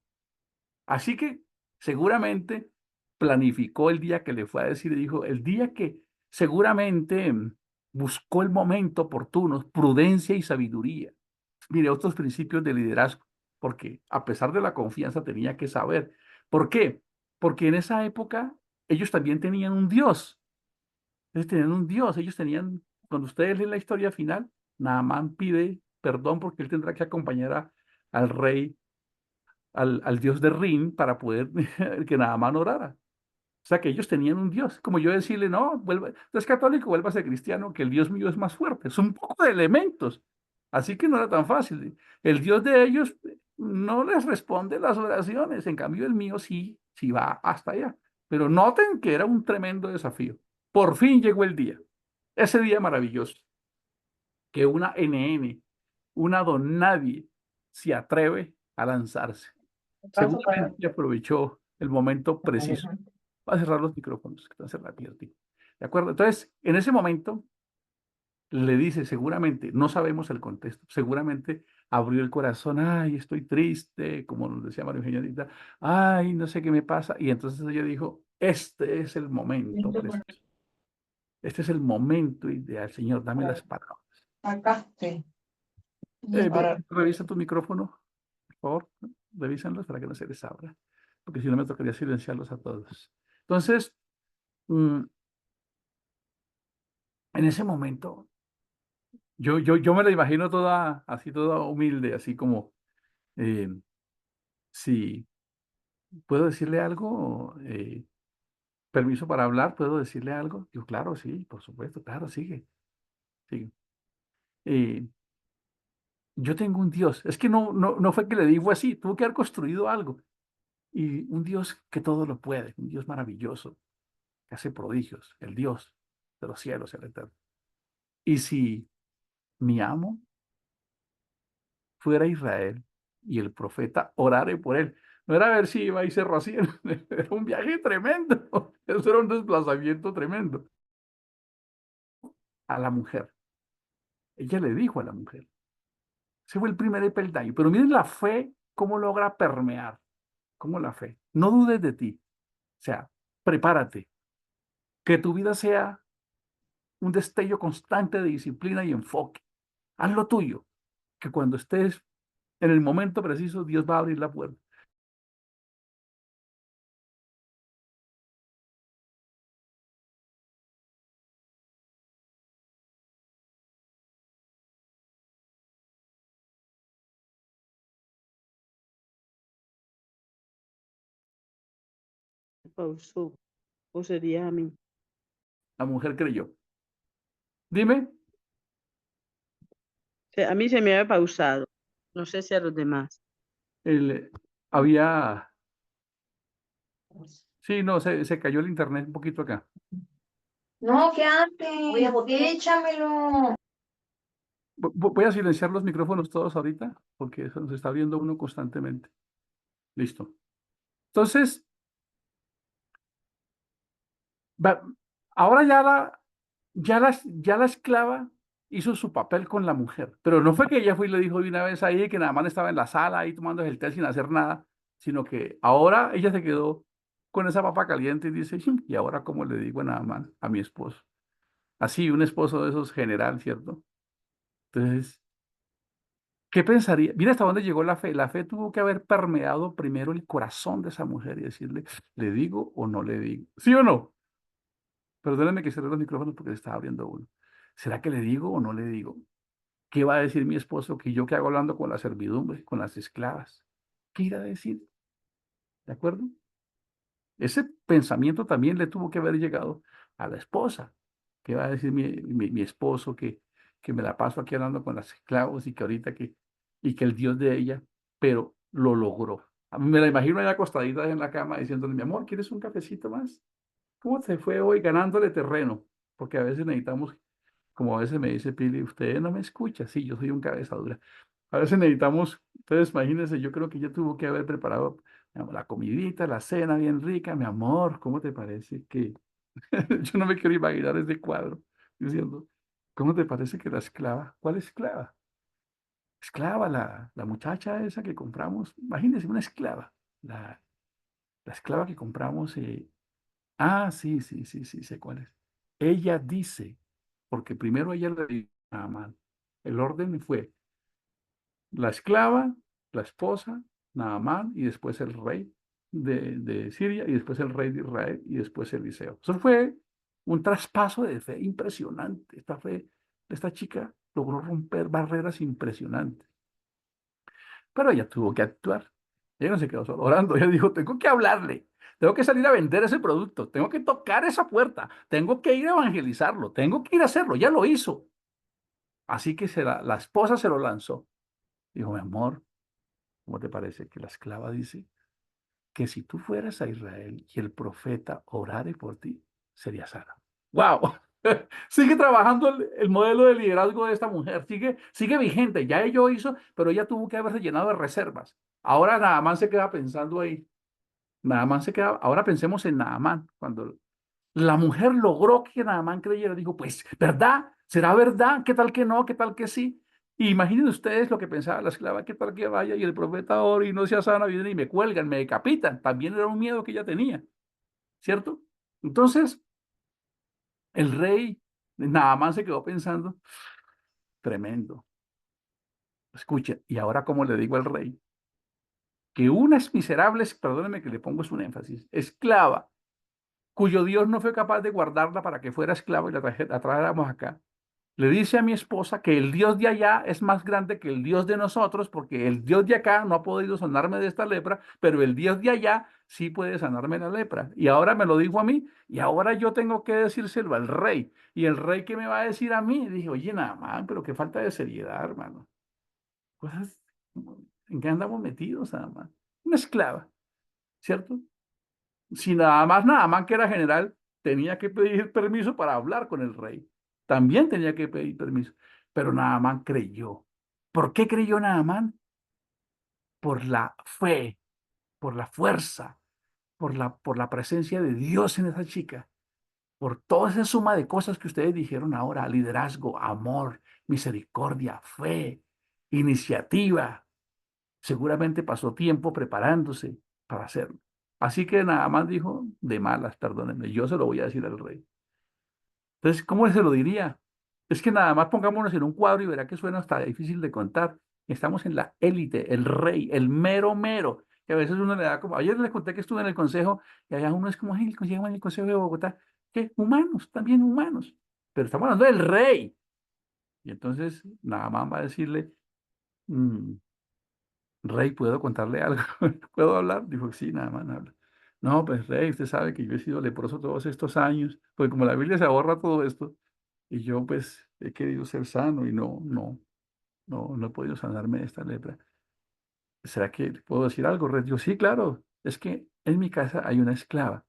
Así que seguramente planificó el día que le fue a decir y dijo, el día que seguramente buscó el momento oportuno, prudencia y sabiduría. Mire, otros principios de liderazgo, porque a pesar de la confianza tenía que saber. ¿Por qué? Porque en esa época ellos también tenían un Dios. Ellos tenían un Dios, ellos tenían, cuando ustedes leen la historia final, Naamán pide perdón porque él tendrá que acompañar al rey, al dios de Rin, para poder que Naamán orara. O sea, que ellos tenían un Dios. Como yo decirle, no, vuelva, tú eres católico, vuelva a ser cristiano, que el Dios mío es más fuerte. Son un poco de elementos. Así que no era tan fácil. El Dios de ellos no les responde las oraciones. En cambio, el mío sí, sí va hasta allá. Pero noten que era un tremendo desafío. Por fin llegó el día. Ese día maravilloso. Que una NN, una don nadie, se atreve a lanzarse. Seguramente aprovechó el momento preciso. Va a cerrar los micrófonos, que están cerrados, ¿de acuerdo? Entonces, en ese momento, le dice, seguramente, no sabemos el contexto, seguramente abrió el corazón, ay, estoy triste, como nos decía María Eugenia ahorita, ay, no sé qué me pasa. Y entonces ella dijo, este es el momento preciso, este es el momento ideal, Señor, dame las palabras. Acá, sí. Revisa tu micrófono, por favor, revísenlos para que no se les abra, porque si no me tocaría silenciarlos a todos. Entonces, en ese momento, yo me la imagino toda, así toda humilde, así como, eh, si puedo decirle algo, permiso para hablar, ¿puedo decirle algo? Yo, claro, sí, por supuesto, claro, sigue, sigue. Eh, yo tengo un Dios, es que no fue que le di, fue así, tuvo que haber construido algo. Y un Dios que todo lo puede, un Dios maravilloso, que hace prodigios, el Dios de los cielos, el eterno. Y si mi amo fuera Israel y el profeta orare por él, no era a ver si iba y se rocían, era un viaje tremendo, eso era un desplazamiento tremendo. A la mujer, ella le dijo a la mujer, ese fue el primer peldaño, pero miren la fe, cómo logra permear, cómo la fe, no dudes de ti, o sea, prepárate, que tu vida sea un destello constante de disciplina y enfoque, haz lo tuyo, que cuando estés en el momento preciso, Dios va a abrir la puerta. Pausó. O sería a mí. La mujer creyó. Dime, A mí se me había pausado. No sé si a los demás. había, sí, no, se cayó el internet un poquito acá. No, quédate. Échamelo. Voy a silenciar los micrófonos todos ahorita, porque eso nos está viendo uno constantemente. Listo. Entonces, ahora ya la esclava hizo su papel con la mujer, pero no fue que ella fue y le dijo de una vez ahí que nada más estaba en la sala ahí tomando el té sin hacer nada, sino que ahora ella se quedó con esa papa caliente y dice, ¿y ahora cómo le digo a Naamán, a mi esposo? Así, un esposo de esos general, ¿cierto? Entonces, ¿qué pensaría? Mira hasta dónde llegó la fe. La fe tuvo que haber permeado primero el corazón de esa mujer y decirle, ¿le digo o no le digo? ¿Sí o no? Perdónenme que cerré los micrófonos porque se estaba abriendo uno. ¿Será que le digo o no le digo? ¿Qué va a decir mi esposo? Que yo que hago hablando con la servidumbre, con las esclavas. ¿Qué irá a decir? ¿De acuerdo? Ese pensamiento también le tuvo que haber llegado a la esposa. ¿Qué va a decir mi esposo que me la paso aquí hablando con las esclavos y que ahorita y que el Dios de ella, pero lo logró? A mí me la imagino allá acostadita en la cama diciéndole, mi amor, ¿quieres un cafecito más? ¿Cómo te fue hoy ganándole terreno? Porque a veces necesitamos, como a veces me dice Pili, usted no me escucha, sí, yo soy un cabeza dura. A veces necesitamos, entonces imagínense, yo creo que ella tuvo que haber preparado la comidita, la cena bien rica, mi amor, ¿cómo te parece que? Yo no me quiero imaginar ese cuadro diciendo, ¿cómo te parece que la esclava? ¿Cuál esclava? Esclava, la muchacha esa que compramos, imagínense una esclava, la esclava que compramos. Sí, sí, sí, sí, sé cuál es. Ella dice, porque primero ella le dijo a Naamán, el orden fue la esclava, la esposa, Naamán, y después el rey de Siria, y después el rey de Israel, y después Eliseo. Eso fue un traspaso de fe impresionante. Esta chica logró romper barreras impresionantes, pero ella tuvo que actuar. Ella no se quedó solo orando, ella dijo, tengo que hablarle, tengo que salir a vender ese producto, tengo que tocar esa puerta, tengo que ir a evangelizarlo, tengo que ir a hacerlo, ya lo hizo. Así que la esposa se lo lanzó. Dijo, mi amor, ¿cómo te parece que la esclava dice que si tú fueras a Israel y el profeta orare por ti, sería sana? ¡Wow! Sigue trabajando el modelo de liderazgo de esta mujer, sigue vigente. Ya ella hizo, pero ella tuvo que haberse llenado de reservas. Ahora Naamán se queda pensando ahí. Naamán se queda, ahora pensemos en Naamán. Cuando la mujer logró que Naamán creyera, dijo, pues, ¿verdad? ¿Será verdad? ¿Qué tal que no? ¿Qué tal que sí? Y imaginen ustedes lo que pensaba la esclava, ¿qué tal que vaya y el profeta ora y no sea sana, vienen y me cuelgan, me decapitan? También era un miedo que ella tenía, ¿cierto? Entonces, el rey Naamán se quedó pensando, tremendo. Escuchen, y ahora cómo le digo al rey, que unas miserables, perdónenme que le pongo es un énfasis, esclava, cuyo Dios no fue capaz de guardarla para que fuera esclava y la trajéramos acá. Le dice a mi esposa que el Dios de allá es más grande que el Dios de nosotros, porque el Dios de acá no ha podido sanarme de esta lepra, pero el Dios de allá sí puede sanarme la lepra. Y ahora me lo dijo a mí, y ahora yo tengo que decírselo al rey. Y el rey, ¿qué me va a decir a mí? Dije, oye, nada más, pero qué falta de seriedad, hermano. Cosas, ¿en qué andamos metidos, nada más? Una esclava, ¿cierto? Si nada más que era general, tenía que pedir permiso para hablar con el rey. También tenía que pedir permiso. Pero Naamán creyó. ¿Por qué creyó Naamán? Por la fe, por la fuerza, por la presencia de Dios en esa chica, por toda esa suma de cosas que ustedes dijeron ahora, liderazgo, amor, misericordia, fe, iniciativa. Seguramente pasó tiempo preparándose para hacerlo. Así que Naamán dijo, de malas, perdónenme, yo se lo voy a decir al rey. Entonces, ¿cómo se lo diría? Es que nada más pongámonos en un cuadro y verá que suena hasta difícil de contar. Estamos en la élite, el rey, el mero mero. Que a veces uno le da como, ayer les conté que estuve en el consejo y allá uno es como, ay, el consejo de Bogotá. ¿Qué? Humanos, también humanos. Pero estamos hablando del rey. Y entonces nada más va a decirle, "Mm, rey, ¿puedo contarle algo? ¿Puedo hablar?" Dijo, sí, nada más habla. No, pues rey, usted sabe que yo he sido leproso todos estos años, pues como la Biblia se ahorra todo esto, y yo pues he querido ser sano y no he podido sanarme de esta lepra. ¿Será que le puedo decir algo, rey? Yo, sí, claro, es que en mi casa hay una esclava,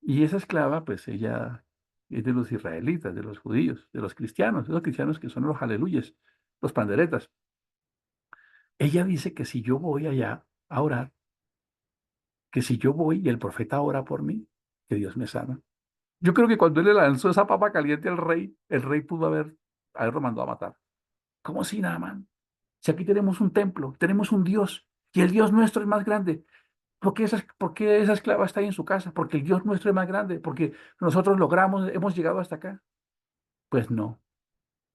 y esa esclava, pues ella es de los israelitas, de los judíos, de los cristianos que son los aleluyas, los panderetas. Ella dice que si yo voy allá a orar, que si yo voy y el profeta ora por mí, que Dios me sana. Yo creo que cuando él le lanzó esa papa caliente al rey, el rey pudo haberlo mandado a matar. ¿Cómo así, Naamán? Si aquí tenemos un templo, tenemos un Dios, y el Dios nuestro es más grande. Por qué esa esclava está ahí en su casa? Porque el Dios nuestro es más grande, porque nosotros logramos, hemos llegado hasta acá. Pues no,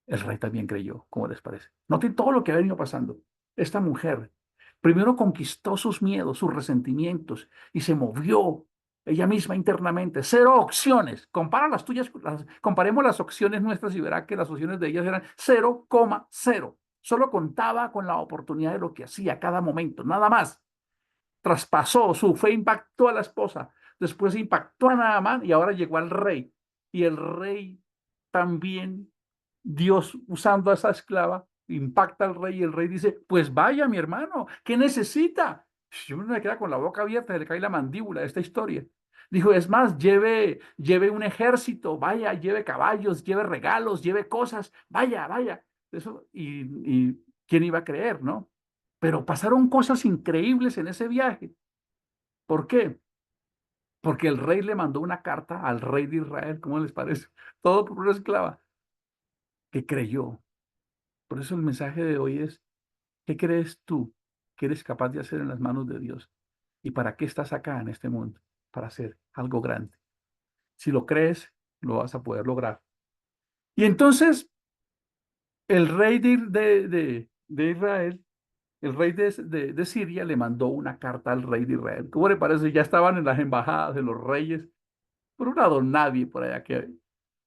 el rey también creyó, ¿cómo les parece? Noten todo lo que ha venido pasando. Esta mujer primero conquistó sus miedos, sus resentimientos y se movió ella misma internamente. Cero opciones. Compara las tuyas, comparemos las opciones nuestras y verá que las opciones de ellas eran 0,0. Solo contaba con la oportunidad de lo que hacía a cada momento, nada más. Traspasó, su fe impactó a la esposa, después impactó a Naamán y ahora llegó al rey. Y el rey también, Dios usando a esa esclava, impacta al rey y el rey dice, pues vaya mi hermano, ¿qué necesita? Yo me queda con la boca abierta, se le cae la mandíbula de esta historia. Dijo, es más, lleve un ejército, vaya, lleve caballos, lleve regalos, lleve cosas, vaya, vaya. Eso, y quién iba a creer, ¿no? Pero pasaron cosas increíbles en ese viaje. ¿Por qué? Porque el rey le mandó una carta al rey de Israel, ¿cómo les parece? Todo por una esclava que creyó. Por eso el mensaje de hoy es, ¿qué crees tú que eres capaz de hacer en las manos de Dios? ¿Y para qué estás acá en este mundo? Para hacer algo grande. Si lo crees, lo vas a poder lograr. Y entonces el rey de Israel, el rey de Siria le mandó una carta al rey de Israel. ¿Cómo le parece? Ya estaban en las embajadas de los reyes por una don nadie por allá que,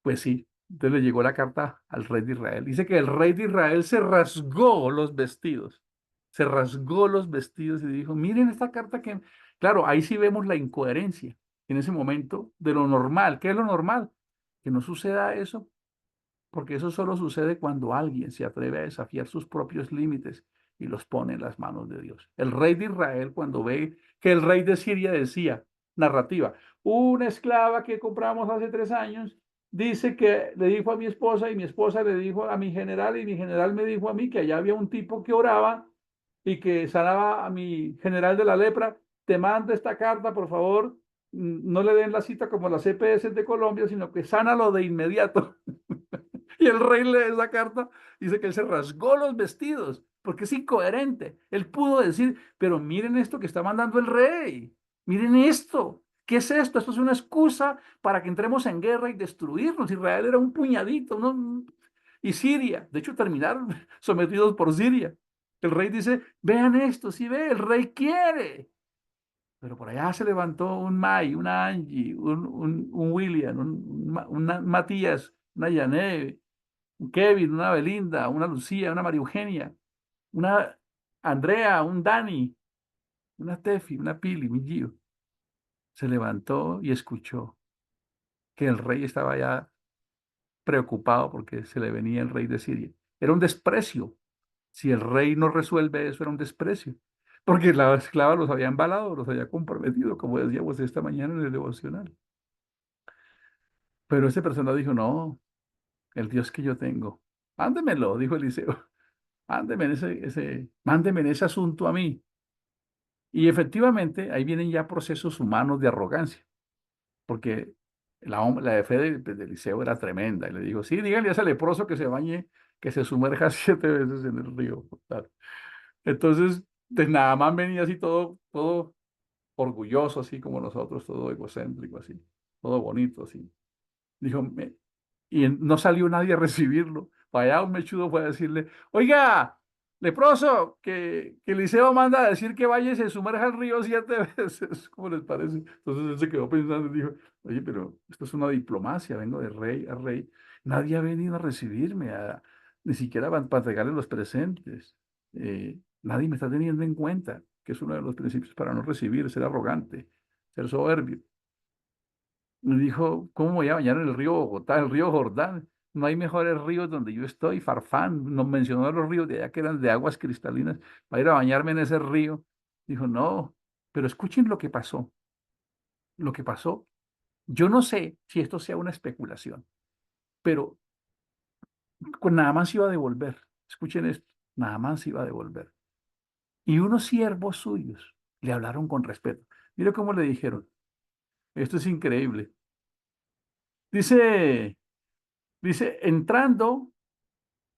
pues sí, entonces le llegó la carta al rey de Israel. Dice que el rey de Israel se rasgó los vestidos y dijo, miren esta carta que, claro, ahí sí vemos la incoherencia en ese momento de lo normal. ¿Qué es lo normal? Que no suceda eso, porque eso solo sucede cuando alguien se atreve a desafiar sus propios límites y los pone en las manos de Dios. El rey de Israel, cuando ve que el rey de Siria decía, narrativa, una esclava que compramos hace 3 años, dice que le dijo a mi esposa y mi esposa le dijo a mi general y mi general me dijo a mí que allá había un tipo que oraba y que sanaba a mi general de la lepra, te mando esta carta, por favor, no le den la cita como las CPS de Colombia, sino que sánalo de inmediato. Y el rey lee esa carta, dice que él se rasgó los vestidos, porque es incoherente. Él pudo decir, pero miren esto que está mandando el rey, miren esto, ¿qué es esto? Esto es una excusa para que entremos en guerra y destruirnos. Israel era un puñadito, ¿no? Y Siria, de hecho terminaron sometidos por Siria. El rey dice, vean esto, si ve, el rey quiere. Pero por allá se levantó un May, una Angie, un William, una Matías, una Yané, un Kevin, una Belinda, una Lucía, una María Eugenia, una Andrea, un Dani, una Tefi, una Pili, mi Gio. Se levantó y escuchó que el rey estaba ya preocupado porque se le venía el rey de Siria. Era un desprecio. Si el rey no resuelve eso, era un desprecio. Porque la esclava los había embalado, los había comprometido, como decíamos esta mañana en el devocional. Pero esta persona dijo, no, el Dios que yo tengo, mándemelo, dijo Eliseo. Mándeme en ese asunto a mí. Y efectivamente, ahí vienen ya procesos humanos de arrogancia, porque la de fe de Eliseo era tremenda. Y le dijo, sí, dígale a ese leproso que se bañe, que se sumerja 7 veces en el río. Tal. Entonces, de nada más venía así todo orgulloso, así como nosotros, todo egocéntrico, así, todo bonito, así. Dijo, y no salió nadie a recibirlo. Para allá un mechudo fue a decirle, oiga, leproso, que Eliseo manda a decir que vaya y se sumerja al río 7 veces. ¿Cómo les parece? Entonces él se quedó pensando y dijo, oye, pero esto es una diplomacia, vengo de rey a rey. Nadie ha venido a recibirme, ni siquiera para entregarle los presentes. Nadie me está teniendo en cuenta, que es uno de los principios para no recibir, ser arrogante, ser soberbio. Me dijo, ¿cómo me voy a bañar en el río Bogotá, el río Jordán? No hay mejores ríos donde yo estoy. Farfán nos mencionó los ríos de allá que eran de aguas cristalinas para ir a bañarme en ese río. Dijo, no, pero escuchen lo que pasó. Lo que pasó, yo no sé si esto sea una especulación, pero nada más iba a devolver. Escuchen esto, nada más iba a devolver. Y unos siervos suyos le hablaron con respeto. Mire cómo le dijeron, esto es increíble. Dice, entrando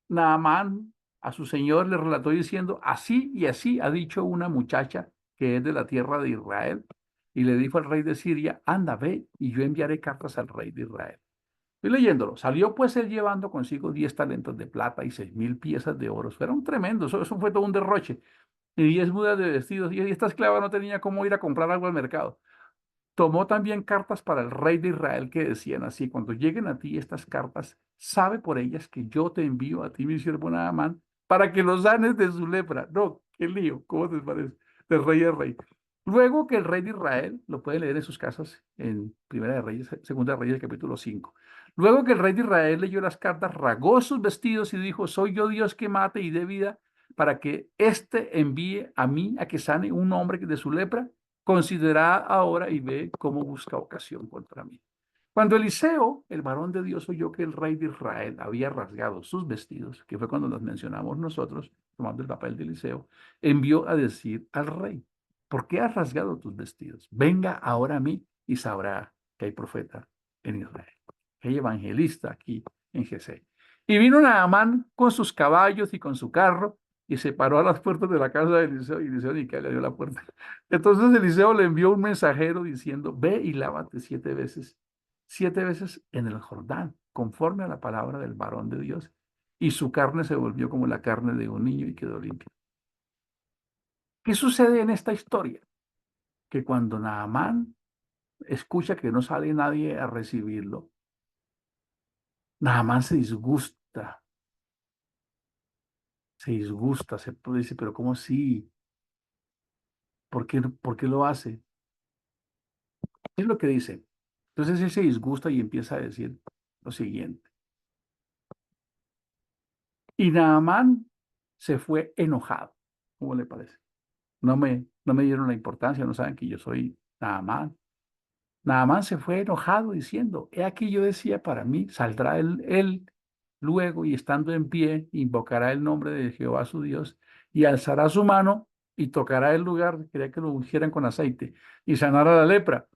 Naamán a su señor le relató diciendo, así y así ha dicho una muchacha que es de la tierra de Israel. Y le dijo al rey de Siria, anda, ve, y yo enviaré cartas al rey de Israel. Estoy leyéndolo. Salió pues él llevando consigo 10 talentos de plata y 6.000 piezas de oro. Eso era un tremendo, eso fue todo un derroche. Y 10 mudas de vestidos. Y esta esclava no tenía cómo ir a comprar algo al mercado. Tomó también cartas para el rey de Israel que decían así, cuando lleguen a ti estas cartas, sabe por ellas que yo te envío a ti, mi siervo Naamán, para que los sanes de su lepra. No, qué lío, ¿cómo te parece? De rey a rey. Luego que el rey de Israel, lo pueden leer en sus casas, en Primera de Reyes, Segunda de Reyes, capítulo 5. Luego que el rey de Israel leyó las cartas, rasgó sus vestidos y dijo, soy yo Dios que mate y dé vida, para que éste envíe a mí a que sane un hombre de su lepra. Considera ahora y ve cómo busca ocasión contra mí. Cuando Eliseo, el varón de Dios, oyó que el rey de Israel había rasgado sus vestidos, que fue cuando nos mencionamos nosotros, tomando el papel de Eliseo, envió a decir al rey, ¿por qué has rasgado tus vestidos? Venga ahora a mí y sabrá que hay profeta en Israel, que hay evangelista aquí en Jesé. Y vino Naamán con sus caballos y con su carro, y se paró a las puertas de la casa de Eliseo, y Eliseo ni que le dio la puerta. Entonces Eliseo le envió un mensajero diciendo, ve y lávate 7 veces en el Jordán, conforme a la palabra del varón de Dios, y su carne se volvió como la carne de un niño y quedó limpia. ¿Qué sucede en esta historia? Que cuando Naamán escucha que no sale nadie a recibirlo, Naamán se disgusta, se dice, pero ¿cómo así? ¿Por qué lo hace? ¿Qué es lo que dice? Entonces él se disgusta y empieza a decir lo siguiente. Y Naamán se fue enojado. ¿Cómo le parece? No me dieron la importancia, no saben que yo soy Naamán. Naamán se fue enojado diciendo, he aquí yo decía para mí, saldrá él luego y estando en pie, invocará el nombre de Jehová su Dios y alzará su mano y tocará el lugar, quería que lo ungieran con aceite y sanara la lepra.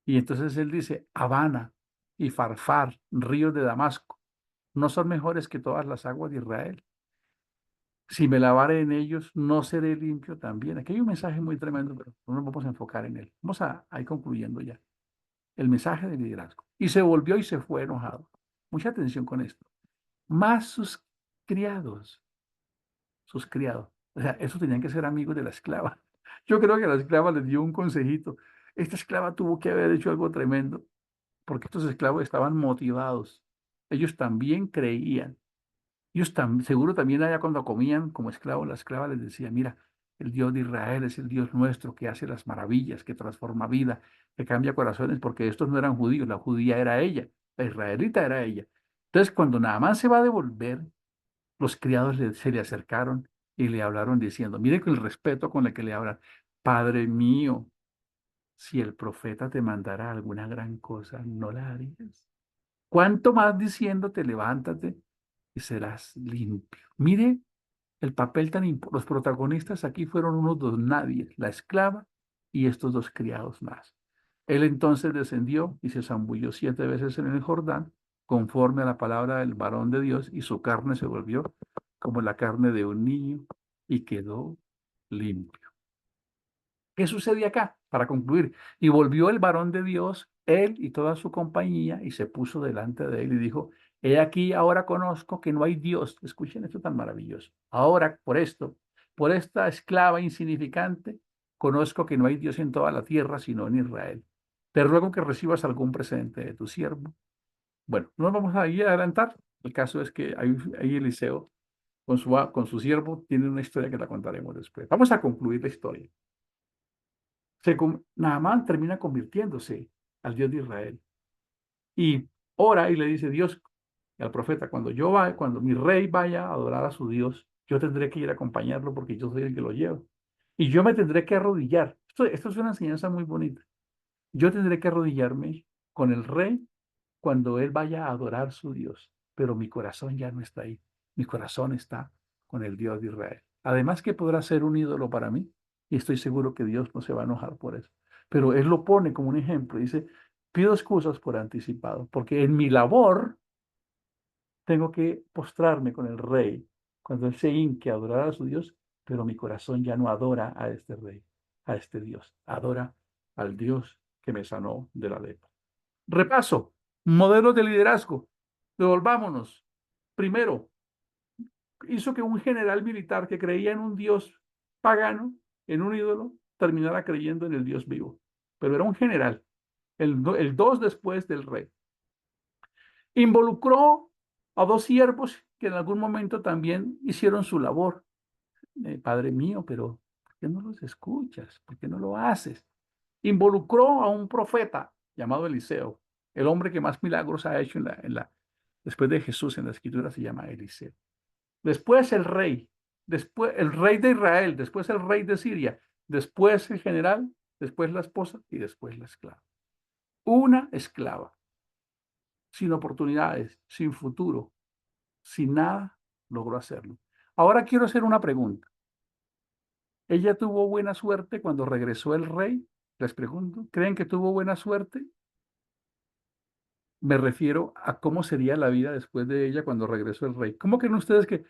Y entonces él dice, Habana y Farfar, ríos de Damasco, no son mejores que todas las aguas de Israel. Si me lavare en ellos, no seré limpio también. Aquí hay un mensaje muy tremendo, pero no nos vamos a enfocar en él. Vamos a ir concluyendo ya. El mensaje del liderazgo. Y se volvió y se fue enojado. Mucha atención con esto. Más sus criados. O sea, esos tenían que ser amigos de la esclava. Yo creo que la esclava les dio un consejito. Esta esclava tuvo que haber hecho algo tremendo, porque estos esclavos estaban motivados. Ellos también creían. Ellos seguro también allá cuando comían como esclavos, la esclava les decía, mira, el Dios de Israel es el Dios nuestro que hace las maravillas, que transforma vida, que cambia corazones, porque estos no eran judíos, la judía era ella, la israelita era ella. Entonces, cuando Naamán se va a devolver, los criados se le acercaron y le hablaron diciendo, mire con el respeto con el que le hablan, Padre mío, si el profeta te mandara alguna gran cosa, ¿no la harías? ¿Cuánto más diciéndote, levántate y serás limpio? Mire el papel los protagonistas aquí fueron unos dos nadies, la esclava y estos dos criados más. Él entonces descendió y se zambulló 7 veces en el Jordán, conforme a la palabra del varón de Dios, y su carne se volvió como la carne de un niño y quedó limpio. ¿Qué sucede acá? Para concluir, y volvió el varón de Dios, él y toda su compañía, y se puso delante de él y dijo, he aquí, ahora conozco que no hay Dios. Escuchen esto tan maravilloso. Ahora, por esta esclava insignificante, conozco que no hay Dios en toda la tierra, sino en Israel. Te ruego que recibas algún presente de tu siervo. Bueno, no nos vamos a ir a adelantar. El caso es que ahí Eliseo, con su siervo, tiene una historia que la contaremos después. Vamos a concluir la historia. Naamán termina convirtiéndose al Dios de Israel y ora y le dice Dios al profeta, cuando mi rey vaya a adorar a su Dios, yo tendré que ir a acompañarlo porque yo soy el que lo lleva. Y yo me tendré que arrodillar. Esto es una enseñanza muy bonita. Yo tendré que arrodillarme con el rey cuando él vaya a adorar a su Dios, pero mi corazón ya no está ahí. Mi corazón está con el Dios de Israel. Además que podrá ser un ídolo para mí, y estoy seguro que Dios no se va a enojar por eso. Pero él lo pone como un ejemplo. Dice, pido excusas por anticipado, porque en mi labor tengo que postrarme con el rey cuando él se hinque a adorar a su Dios, pero mi corazón ya no adora a este rey, a este Dios. Adora al Dios que me sanó de la lepra. Repaso, modelos de liderazgo. Devolvámonos. Primero, hizo que un general militar que creía en un dios pagano, en un ídolo, terminara creyendo en el Dios vivo. Pero era un general, el dos después del rey. Involucró a dos siervos que en algún momento también hicieron su labor. Padre mío, pero ¿por qué no los escuchas? ¿Por qué no lo haces? Involucró a un profeta llamado Eliseo, el hombre que más milagros ha hecho después de Jesús en la escritura se llama Eliseo. Después después el rey de Israel, después el rey de Siria, después el general, después la esposa y después la esclava. Una esclava, sin oportunidades, sin futuro, sin nada, logró hacerlo. Ahora quiero hacer una pregunta. ¿Ella tuvo buena suerte cuando regresó el rey? Les pregunto, ¿creen que tuvo buena suerte? Me refiero a cómo sería la vida después de ella cuando regresó el rey. ¿Cómo creen ustedes qué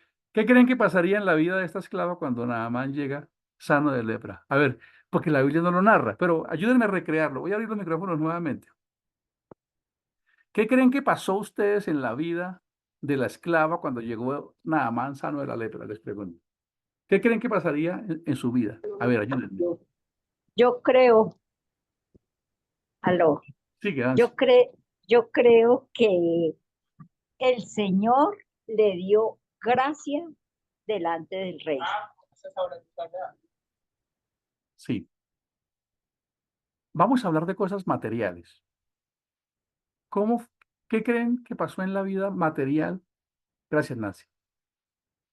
creen que pasaría en la vida de esta esclava cuando Naamán llega sano de lepra? A ver, porque la Biblia no lo narra, pero ayúdenme a recrearlo. Voy a abrir los micrófonos nuevamente. ¿Qué creen que pasó ustedes en la vida de la esclava cuando llegó Naamán sano de la lepra? Les pregunto. ¿Qué creen que pasaría en su vida? A ver, ayúdenme. Yo creo, Aló. Sigue, Nancy. Yo creo que el Señor le dio gracia delante del rey. Sí. Vamos a hablar de cosas materiales. ¿Cómo, qué creen que pasó en la vida material? Gracias, Nancy.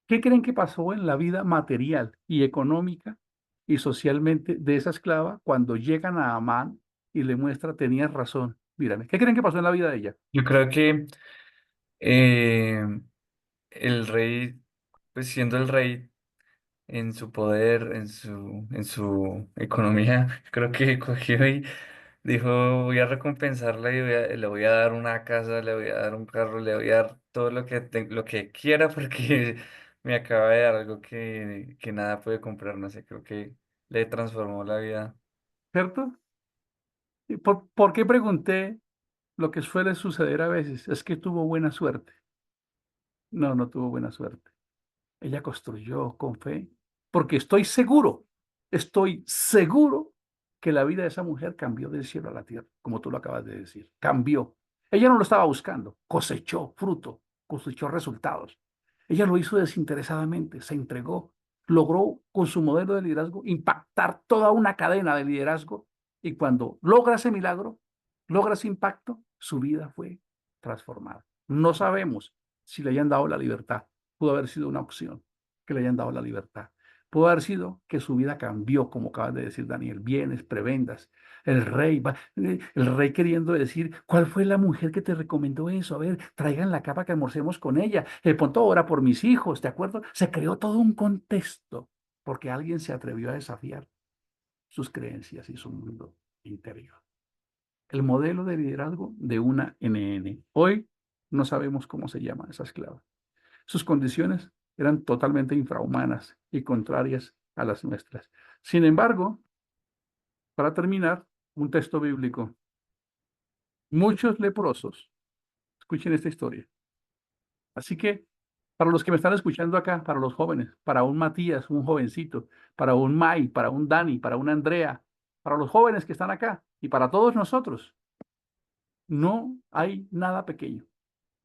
¿Qué creen que pasó en la vida material y económica y socialmente de esa esclava cuando llegan a Amán y le muestra, tenías razón? Mírame, ¿qué creen que pasó en la vida de ella? Yo creo que eh, el rey, pues siendo el rey en su poder, en su economía, creo que cogió y dijo, voy a recompensarla y le voy a dar una casa, le voy a dar un carro, le voy a dar todo lo que quiera porque me acaba de dar algo que nada puede comprar, no sé, creo que le transformó la vida. ¿Cierto? ¿Y por qué pregunté lo que suele suceder a veces? Es que tuvo buena suerte. No, no tuvo buena suerte. Ella construyó con fe, porque estoy seguro que la vida de esa mujer cambió del cielo a la tierra, como tú lo acabas de decir. Cambió. Ella no lo estaba buscando, cosechó fruto, cosechó resultados. Ella lo hizo desinteresadamente, se entregó, logró con su modelo de liderazgo impactar toda una cadena de liderazgo y cuando logra ese milagro, logra ese impacto, su vida fue transformada. No sabemos si le hayan dado la libertad. Pudo haber sido una opción que le hayan dado la libertad. Pudo haber sido que su vida cambió, como acabas de decir, Daniel, bienes, prebendas. El rey queriendo decir, ¿cuál fue la mujer que te recomendó eso? A ver, traigan la capa que almorcemos con ella. El punto ahora por mis hijos, ¿de acuerdo? Se creó todo un contexto porque alguien se atrevió a desafiar sus creencias y su mundo interior. El modelo de liderazgo de una NN. Hoy no sabemos cómo se llama esa esclava. Sus condiciones eran totalmente infrahumanas y contrarias a las nuestras. Sin embargo, para terminar, un texto bíblico. Muchos leprosos, escuchen esta historia. Así que, para los que me están escuchando acá, para los jóvenes, para un Matías, un jovencito, para un Mai, para un Dani, para un Andrea, para los jóvenes que están acá y para todos nosotros, no hay nada pequeño.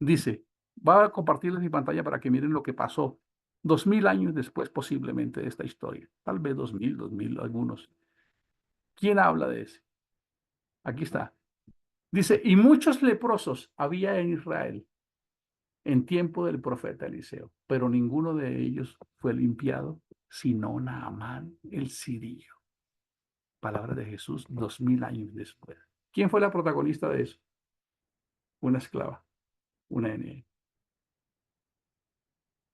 Dice, voy a compartirles mi pantalla para que miren lo que pasó 2000 años después posiblemente de esta historia. Tal vez 2000 algunos. ¿Quién habla de ese? Aquí está. Dice, y muchos leprosos había en Israel en tiempo del profeta Eliseo, pero ninguno de ellos fue limpiado, sino Naamán el sirio. Palabra de Jesús 2000 años después. ¿Quién fue la protagonista de eso? Una esclava, una NN.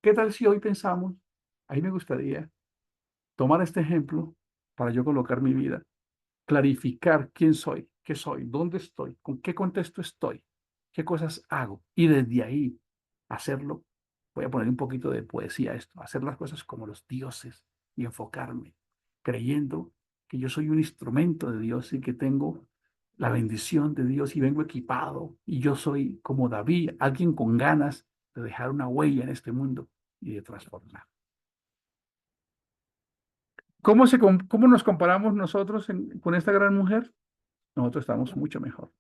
¿Qué tal si hoy pensamos, ahí me gustaría tomar este ejemplo para yo colocar mi vida, clarificar quién soy, qué soy, dónde estoy, con qué contexto estoy, qué cosas hago y desde ahí hacerlo? Voy a poner un poquito de poesía a esto, hacer las cosas como los dioses y enfocarme, creyendo que yo soy un instrumento de Dios y que tengo la bendición de Dios y vengo equipado y yo soy como David, alguien con ganas de dejar una huella en este mundo y de transformar. ¿Cómo nos comparamos nosotros con esta gran mujer? Nosotros estamos mucho mejor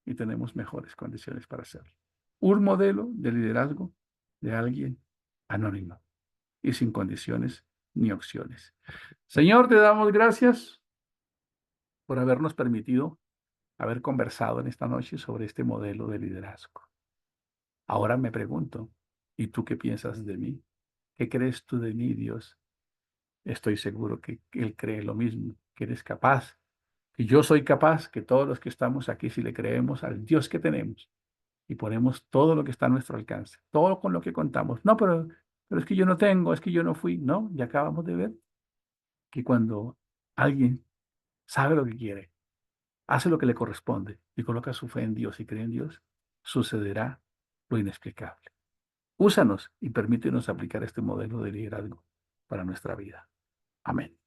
y tenemos mejores condiciones para hacerlo. Un modelo de liderazgo de alguien anónimo y sin condiciones ni opciones. Señor, te damos gracias por habernos permitido haber conversado en esta noche sobre este modelo de liderazgo. Ahora me pregunto, ¿y tú qué piensas de mí? ¿Qué crees tú de mí, Dios? Estoy seguro que Él cree lo mismo, que eres capaz, que yo soy capaz, que todos los que estamos aquí, si le creemos al Dios que tenemos y ponemos todo lo que está a nuestro alcance, todo con lo que contamos. No, pero es que yo no tengo, es que yo no fui. No, ya acabamos de ver que cuando alguien sabe lo que quiere, hace lo que le corresponde y coloca su fe en Dios y cree en Dios, sucederá lo inexplicable. Úsanos y permítenos aplicar este modelo de liderazgo para nuestra vida. Amén.